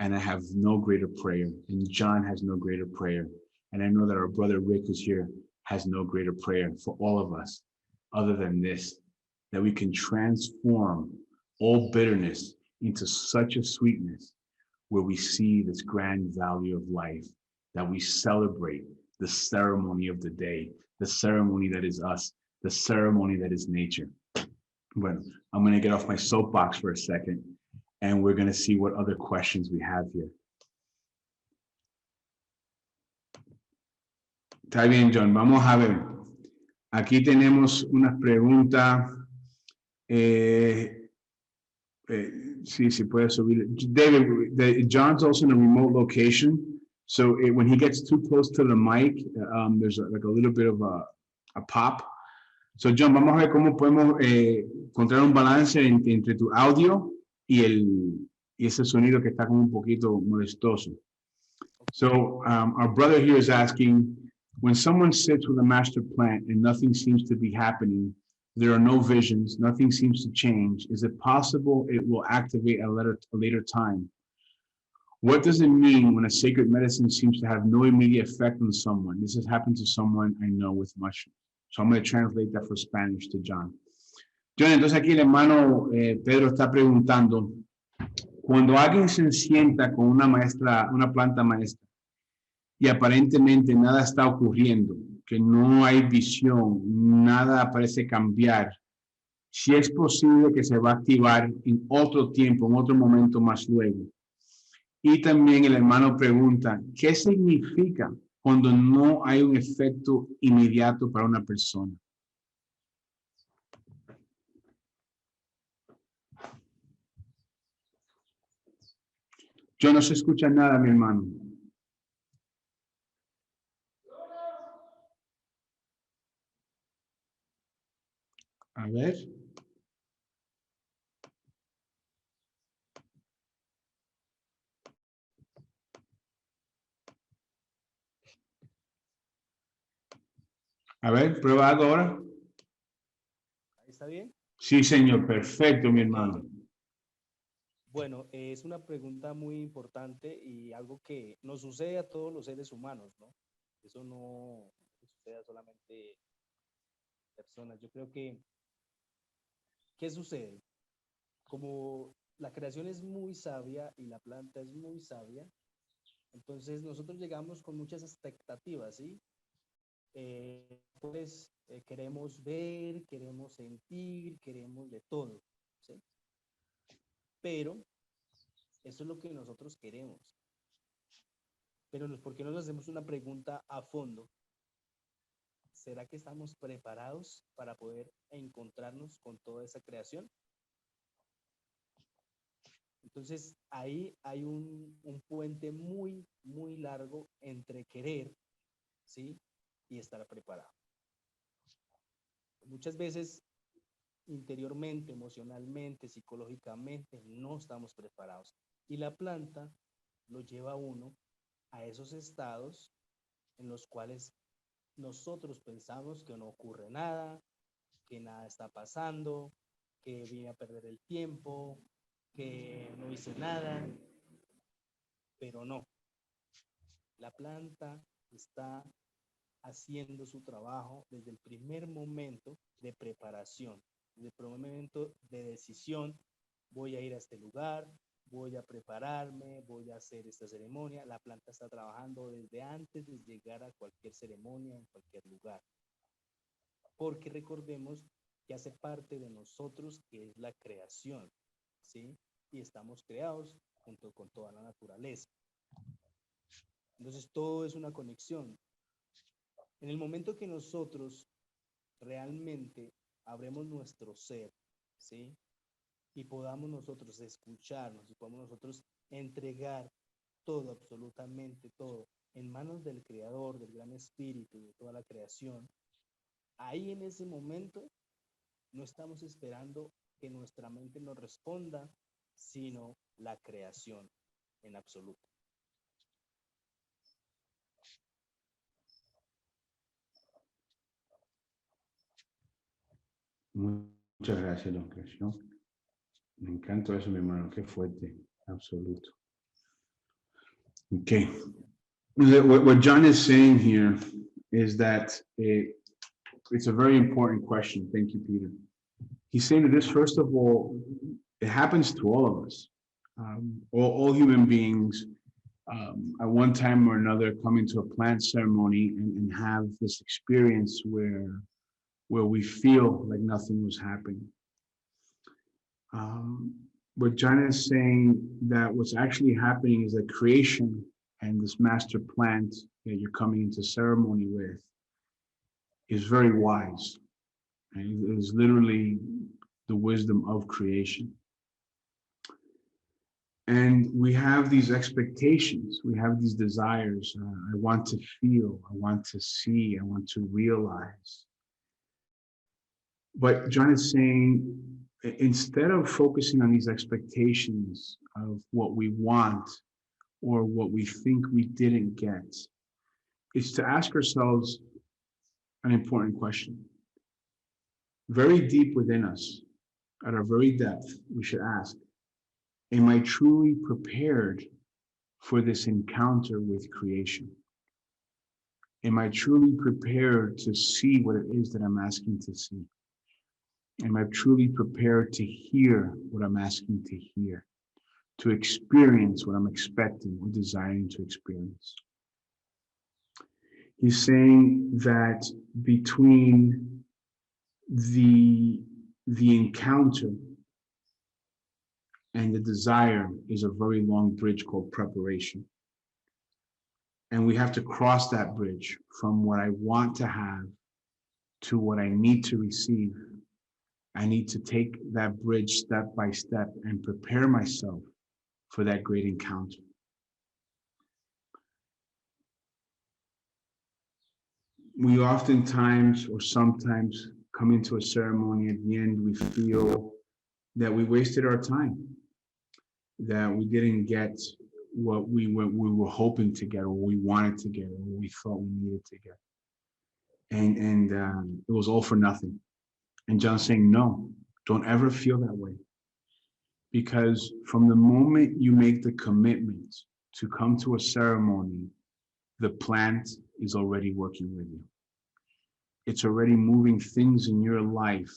and I have no greater prayer, and Jhon has no greater prayer. And I know that our brother Rick, who's here, has no greater prayer for all of us other than this, that we can transform all bitterness into such a sweetness where we see this grand value of life, that we celebrate the ceremony of the day, the ceremony that is us, the ceremony that is nature. But I'm going to get off my soapbox for a second, and we're going to see what other questions we have here. Está bien, Jhon. Vamos a ver. Aquí tenemos unas preguntas. Sí, puede subir. David, John's also in a remote location, so when he gets too close to the mic, there's like a little bit of a pop. So, Jhon, vamos a ver cómo podemos encontrar un balance entre tu audio y ese sonido que está como un poquito molestoso. So, our brother here is asking, when someone sits with a master plant and nothing seems to be happening, there are no visions, nothing seems to change, is it possible it will activate at a later time? What does it mean when a sacred medicine seems to have no immediate effect on someone? This has happened to someone I know with mushrooms. So I'm going to translate that for Spanish to Jhon. Jhon, entonces aquí el hermano Pedro está preguntando, cuando alguien se sienta con una planta maestra, y aparentemente nada está ocurriendo, que no hay visión, nada parece cambiar, si es posible que se va a activar en otro tiempo, en otro momento más luego. Y también el hermano pregunta, ¿qué significa cuando no hay un efecto inmediato para una persona? Yo no se escucha nada, mi hermano. A ver. A ver, prueba algo ahora. ¿Está bien? Sí, señor, perfecto, mi hermano. Bueno, es una pregunta muy importante y algo que nos sucede a todos los seres humanos, ¿no? Eso no sucede a solamente personas. Yo creo que, ¿qué sucede? Como la creación es muy sabia y la planta es muy sabia, entonces nosotros llegamos con muchas expectativas, ¿sí? Pues queremos ver, queremos sentir, queremos de todo, ¿sí? Pero eso es lo que nosotros queremos. Pero ¿por qué no nos hacemos una pregunta a fondo? ¿Será que estamos preparados para poder encontrarnos con toda esa creación? Entonces, ahí hay un puente muy, muy largo entre querer, ¿sí? Y estar preparado. Muchas veces, interiormente, emocionalmente, psicológicamente, no estamos preparados. Y la planta lo lleva a uno a esos estados en los cuales nosotros pensamos que no ocurre nada, que nada está pasando, que vine a perder el tiempo, que no hice nada, pero no. La planta está haciendo su trabajo desde el primer momento de preparación, desde el primer momento de decisión. Voy a ir a este lugar, voy a prepararme, voy a hacer esta ceremonia. La planta está trabajando desde antes de llegar a cualquier ceremonia, en cualquier lugar. Porque recordemos que hace parte de nosotros, que es la creación, ¿sí? Y estamos creados junto con toda la naturaleza. Entonces todo es una conexión. En el momento que nosotros realmente abremos nuestro ser, ¿sí? Y podamos nosotros escucharnos y podamos nosotros entregar todo, absolutamente todo, en manos del Creador, del Gran Espíritu, de toda la creación, ahí en ese momento no estamos esperando que nuestra mente nos responda, sino la creación en absoluto. Muchas gracias, don Creación. Me encanta eso, mi hermano. Qué fuerte. Absoluto. Okay. What Jhon is saying here is that it's a very important question. Thank you, Peter. He's saying that this, first of all, it happens to all of us. All human beings, at one time or another, come into a plant ceremony and have this experience where we feel like nothing was happening. But Jhon is saying that what's actually happening is that creation and this master plant that you're coming into ceremony with is very wise. And it is literally the wisdom of creation. And we have these expectations, we have these desires. I want to feel, I want to see, I want to realize. But Jhon is saying, instead of focusing on these expectations of what we want or what we think we didn't get, is to ask ourselves an important question. Very deep within us, at our very depth, we should ask, am I truly prepared for this encounter with creation? Am I truly prepared to see what it is that I'm asking to see? Am I truly prepared to hear what I'm asking to hear? To experience what I'm expecting or desiring to experience? He's saying that between the encounter and the desire is a very long bridge called preparation. And we have to cross that bridge from what I want to have to what I need to receive. I need to take that bridge step by step and prepare myself for that great encounter. We oftentimes or sometimes come into a ceremony, at the end we feel that we wasted our time, that we didn't get what we were hoping to get, or we wanted to get, or we thought we needed to get. And it was all for nothing. And Jhon's saying, no, don't ever feel that way. Because from the moment you make the commitment to come to a ceremony, the plant is already working with you. It's already moving things in your life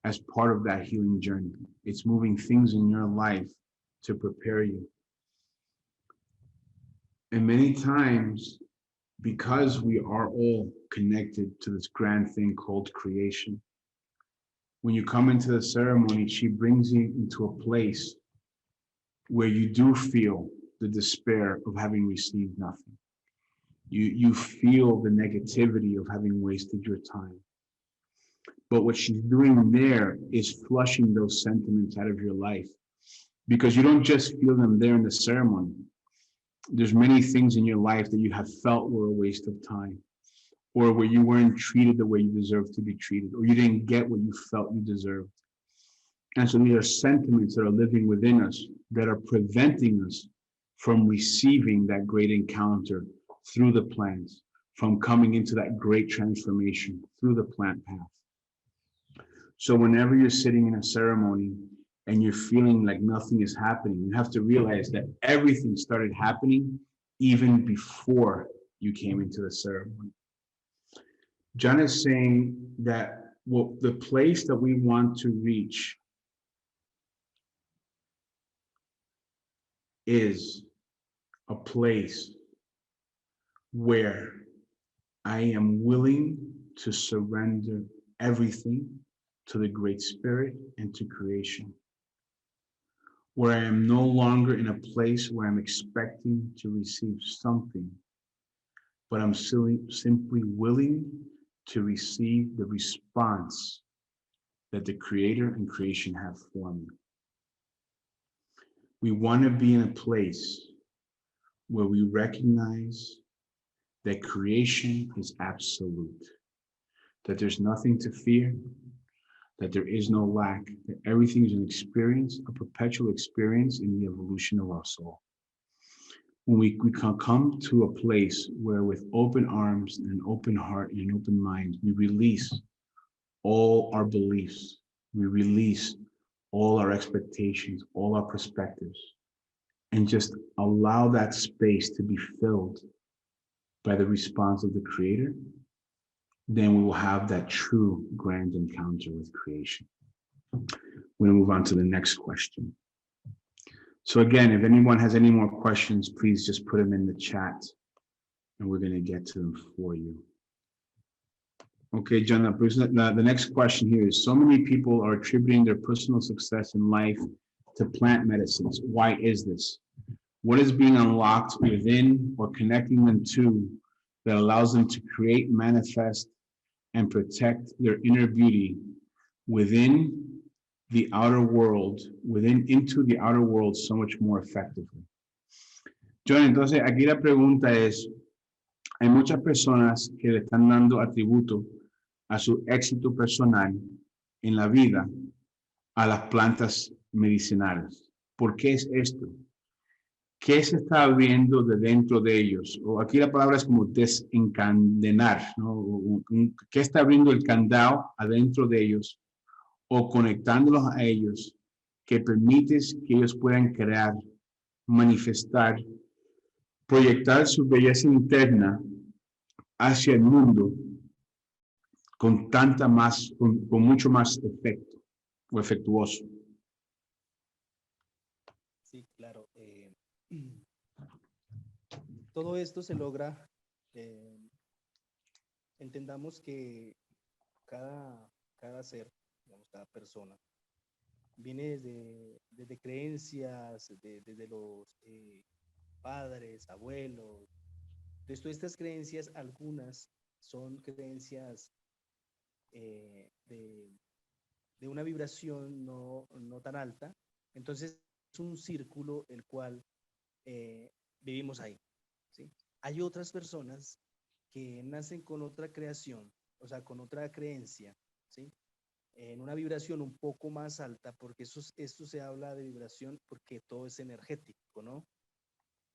as part of that healing journey. It's moving things in your life to prepare you. And many times, because we are all connected to this grand thing called creation, when you come into the ceremony, she brings you into a place where you do feel the despair of having received nothing. You feel the negativity of having wasted your time. But what she's doing there is flushing those sentiments out of your life, because you don't just feel them there in the ceremony. There's many things in your life that you have felt were a waste of time, or where you weren't treated the way you deserved to be treated, or you didn't get what you felt you deserved. And so these are sentiments that are living within us that are preventing us from receiving that great encounter through the plants, from coming into that great transformation through the plant path. So whenever you're sitting in a ceremony and you're feeling like nothing is happening, you have to realize that everything started happening even before you came into the ceremony. Jhon is saying that the place that we want to reach is a place where I am willing to surrender everything to the Great Spirit and to creation. where I am no longer in a place where I'm expecting to receive something, but I'm simply willing to receive the response that the Creator and creation have for me. We want to be in a place where we recognize that creation is absolute, that there's nothing to fear, that there is no lack, that everything is an experience, a perpetual experience in the evolution of our soul. When we can come to a place where with open arms and an open heart and an open mind, we release all our beliefs, we release all our expectations, all our perspectives, and just allow that space to be filled by the response of the Creator, then we will have that true grand encounter with creation. We're going to move on to the next question. So again, if anyone has any more questions, please just put them in the chat and we're going to get to them for you. Okay, Jhon, the next question here is, so many people are attributing their personal success in life to plant medicines. Why is this? What is being unlocked within or connecting them to that allows them to create, manifest, and protect their inner beauty within the outer world, into the outer world so much more effectively? Jhon, entonces aquí la pregunta es, hay muchas personas que le están dando atributo a su éxito personal en la vida a las plantas medicinales. ¿Por qué es esto? ¿Qué se está abriendo de dentro de ellos? O aquí la palabra es como desencadenar, ¿no? ¿Qué está abriendo el candado adentro de ellos o conectándolos a ellos que permites que ellos puedan crear, manifestar, proyectar su belleza interna hacia el mundo con mucho más efecto o efectuoso? Sí, claro. Todo esto se logra, entendamos que cada ser, digamos, cada persona, viene desde creencias, desde los padres, abuelos. Entonces, todas estas creencias, algunas son creencias de una vibración no tan alta. Entonces, es un círculo el cual vivimos ahí, ¿sí? Hay otras personas que nacen con otra creación, o sea, con otra creencia, ¿sí? En una vibración un poco más alta, porque esto se habla de vibración porque todo es energético, ¿no?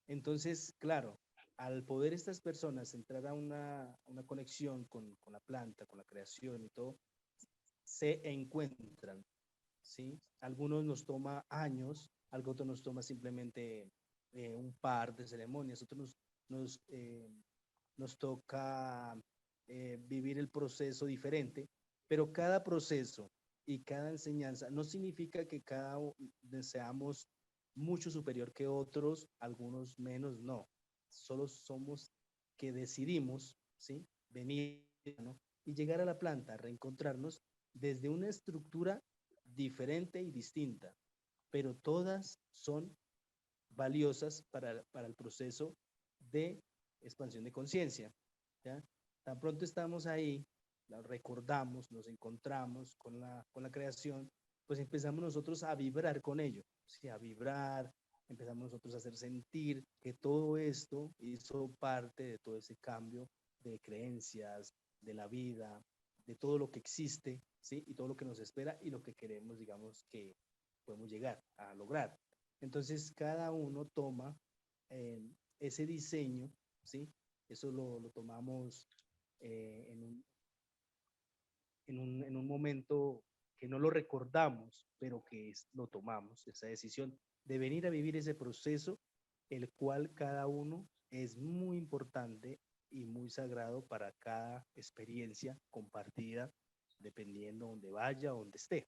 Entonces, claro, al poder estas personas entrar a una conexión con la planta, con la creación y todo, se encuentran, ¿sí? Algunos nos toma años, algo otro nos toma simplemente un par de ceremonias, otros nos toca vivir el proceso diferente, pero cada proceso y cada enseñanza no significa que cada seamos mucho superior que otros, algunos menos, no. Solo somos que decidimos, ¿sí? Venir, ¿no? Y llegar a la planta, reencontrarnos desde una estructura diferente y distinta, pero todas son valiosas para el proceso de expansión de conciencia, ¿ya? Tan pronto estamos ahí, la recordamos, nos encontramos con la creación, pues empezamos nosotros a vibrar con ello, ¿sí? A vibrar, empezamos nosotros a hacer sentir que todo esto hizo parte de todo ese cambio de creencias, de la vida, de todo lo que existe, ¿sí? Y todo lo que nos espera y lo que queremos, digamos, que podemos llegar a lograr. Entonces, cada uno toma ese diseño, ¿sí? Eso lo tomamos en un momento que no lo recordamos, pero que lo tomamos, esa decisión de venir a vivir ese proceso, el cual cada uno es muy importante y muy sagrado para cada experiencia compartida, dependiendo donde vaya o donde esté.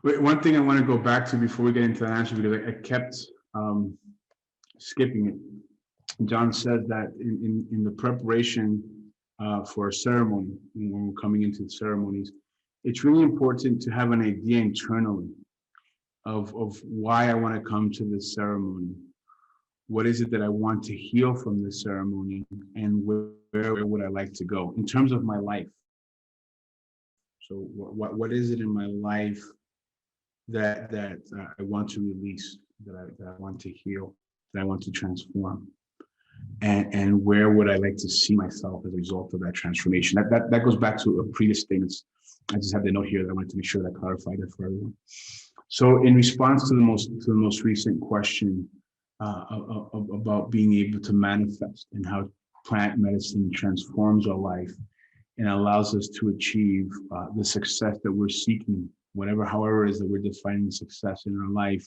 But one thing I want to go back to before we get into the answer, because I kept skipping it. Jhon said that in the preparation for a ceremony, when we're coming into the ceremonies, it's really important to have an idea internally of why I want to come to this ceremony. What is it that I want to heal from this ceremony, and where would I like to go in terms of my life? So what is it in my life that I want to release, that I want to heal, that I want to transform, and where would I like to see myself as a result of that transformation? That goes back to a previous statements. I just have the note here that I wanted to make sure that I clarified it for everyone. So in response to the most recent question about being able to manifest and how plant medicine transforms our life and allows us to achieve the success that we're seeking, however it is that we're defining success in our life.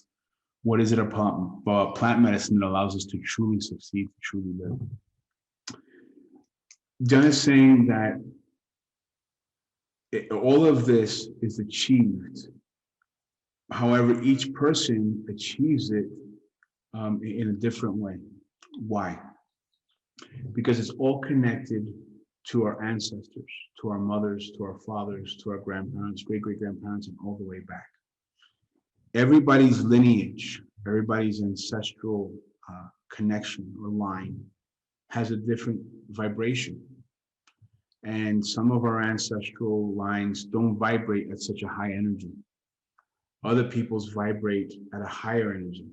What is it about plant medicine that allows us to truly succeed, to truly live? Jhon is saying that all of this is achieved. However, each person achieves it in a different way. Why? Because it's all connected to our ancestors, to our mothers, to our fathers, to our grandparents, great-great-grandparents, and all the way back. Everybody's lineage, everybody's ancestral connection or line has a different vibration. And some of our ancestral lines don't vibrate at such a high energy. Other people's vibrate at a higher energy,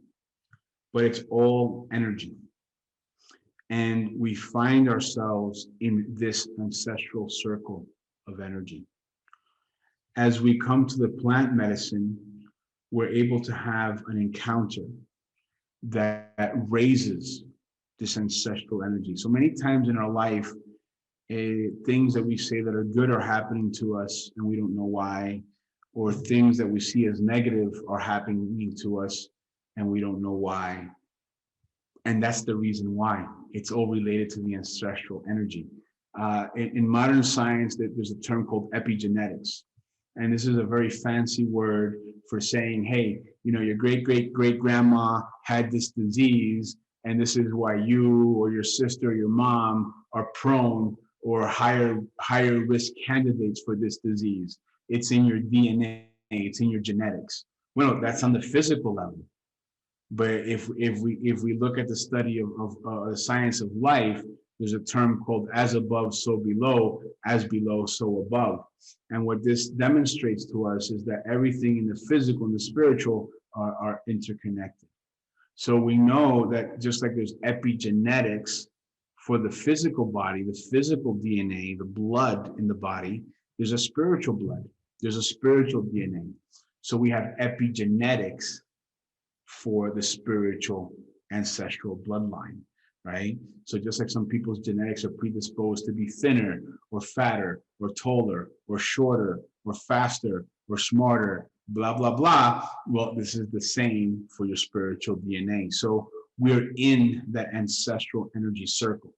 but it's all energy. And we find ourselves in this ancestral circle of energy. As we come to the plant medicine, we're able to have an encounter that raises this ancestral energy. So many times in our life, things that we say that are good are happening to us and we don't know why, or things that we see as negative are happening to us and we don't know why. And that's the reason why. It's all related to the ancestral energy. In modern science, there's a term called epigenetics. And this is a very fancy word for saying, hey, your great-great-great-grandma had this disease, and this is why you or your sister or your mom are prone or higher risk candidates for this disease. It's in your DNA, it's in your genetics. Well, that's on the physical level. But if we look at the study of the science of life, there's a term called as above, so below, as below, so above. And what this demonstrates to us is that everything in the physical and the spiritual are interconnected. So we know that just like there's epigenetics for the physical body, the physical DNA, the blood in the body, there's a spiritual blood, there's a spiritual DNA. So we have epigenetics for the spiritual ancestral bloodline, right? So just like some people's genetics are predisposed to be thinner or fatter or taller or shorter or faster or smarter, blah, blah, blah. Well, this is the same for your spiritual DNA. So we're in that ancestral energy circle.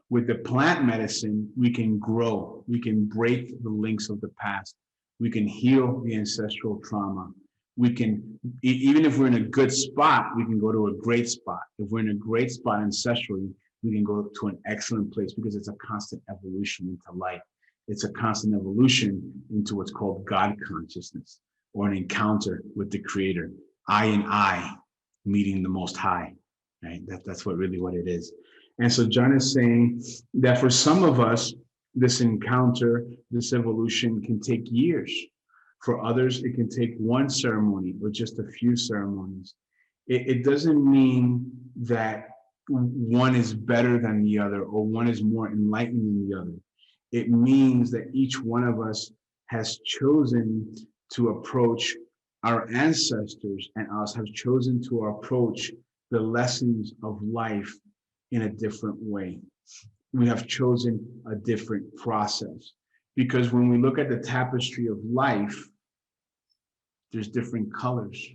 With the plant medicine, we can grow, we can break the links of the past, we can heal the ancestral trauma. We can, even if we're in a good spot, we can go to a great spot. If we're in a great spot ancestrally, we can go to an excellent place because it's a constant evolution into light. It's a constant evolution into what's called God consciousness, or an encounter with the Creator. I and I meeting the Most High, right? That's what it is. And so Jhon is saying that for some of us, this encounter, this evolution can take years. For others, it can take one ceremony or just a few ceremonies. It doesn't mean that one is better than the other or one is more enlightened than the other. It means that each one of us has chosen to approach our ancestors and us have chosen to approach the lessons of life in a different way. We have chosen a different process. Because when we look at the tapestry of life, there's different colors,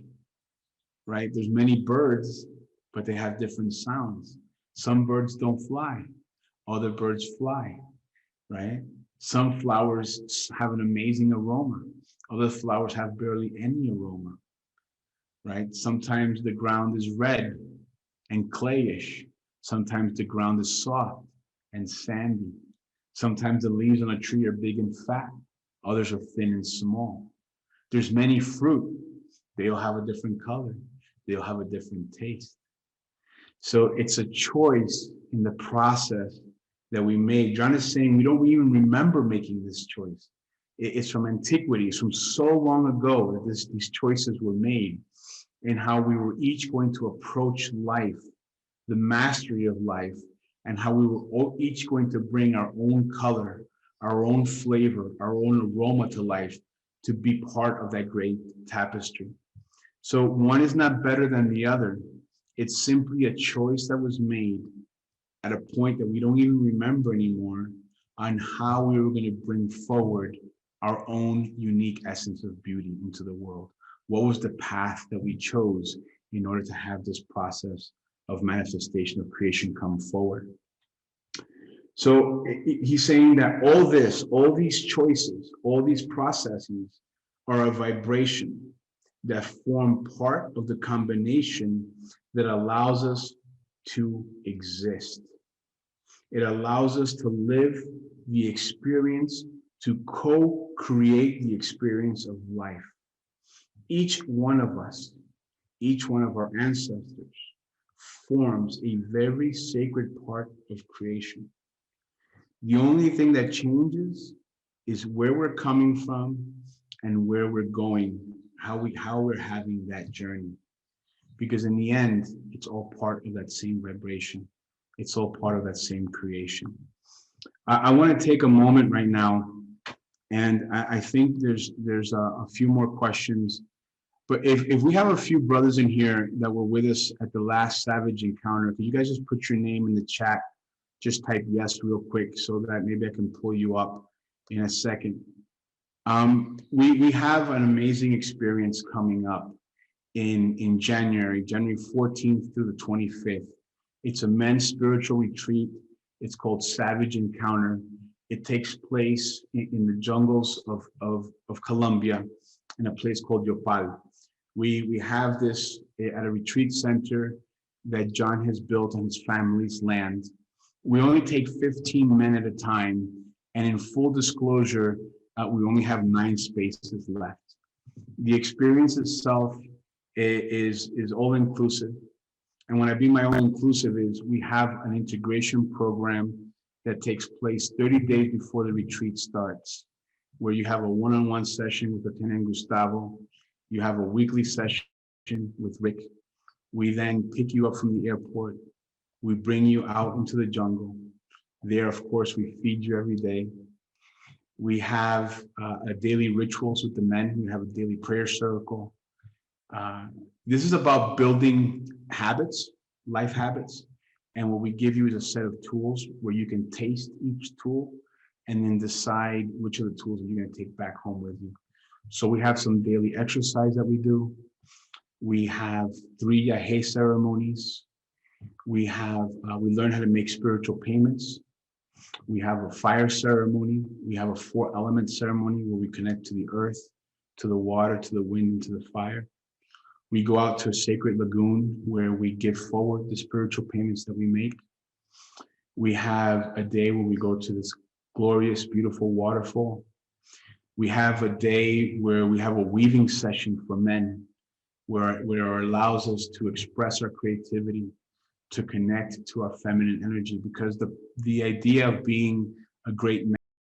right? There's many birds, but they have different sounds. Some birds don't fly, other birds fly, right? Some flowers have an amazing aroma, Other flowers have barely any aroma, right? Sometimes the ground is red and clayish. Sometimes the ground is soft and sandy. Sometimes the leaves on a tree are big and fat. Others are thin and small. There's many fruit. They'll have a different color. They'll have a different taste. So it's a choice in the process that we made. John is saying we don't even remember making this choice. It's from antiquity. It's from so long ago that these choices were made, and how we were each going to approach life, the mastery of life, and how we were each going to bring our own color, our own flavor, our own aroma to life to be part of that great tapestry. So one is not better than the other. It's simply a choice that was made at a point that we don't even remember anymore on how we were going to bring forward our own unique essence of beauty into the world. What was the path that we chose in order to have this process of manifestation of creation come forward? So he's saying that all these choices, all these processes are a vibration that form part of the combination that allows us to exist. It allows us to live the experience, to co-create the experience of life. Each one of us, each one of our ancestors forms a very sacred part of creation. The only thing that changes is where we're coming from and where we're going, how we're having that journey. Because in the end, it's all part of that same vibration. It's all part of that same creation. I want to take a moment right now, and I think there's a few more questions. But if we have a few brothers in here that were with us at the last Savage Encounter, could you guys just put your name in the chat? Just type yes real quick so that maybe I can pull you up in a second. We have an amazing experience coming up in January 14th through the 25th. It's a men's spiritual retreat. It's called Savage Encounter. It takes place in the jungles of Colombia in a place called Yopal. We have this at a retreat center that Jhon has built on his family's land. We only take 15 men at a time, and in full disclosure, we only have 9 spaces left. The experience itself is all-inclusive. And when I mean by all-inclusive is we have an integration program that takes place 30 days before the retreat starts, where you have a one-on-one session with Lieutenant Gustavo. You have a weekly session with Rick. We then pick you up from the airport. We bring you out into the jungle. There, of course, we feed you every day. We have a daily rituals with the men. We have a daily prayer circle. This is about building habits, life habits. And what we give you is a set of tools where you can taste each tool and then decide which of the tools you're going to take back home with you. So we have some daily exercise that we do. We have 3 Yahe ceremonies. We learn how to make spiritual payments. We have a fire ceremony. We have a 4-element ceremony where we connect to the earth, to the water, to the wind, and to the fire. We go out to a sacred lagoon where we give forward the spiritual payments that we make. We have a day where we go to this glorious, beautiful waterfall. We have a day where we have a weaving session for men, where it allows us to express our creativity, to connect to our feminine energy, because the idea of being a great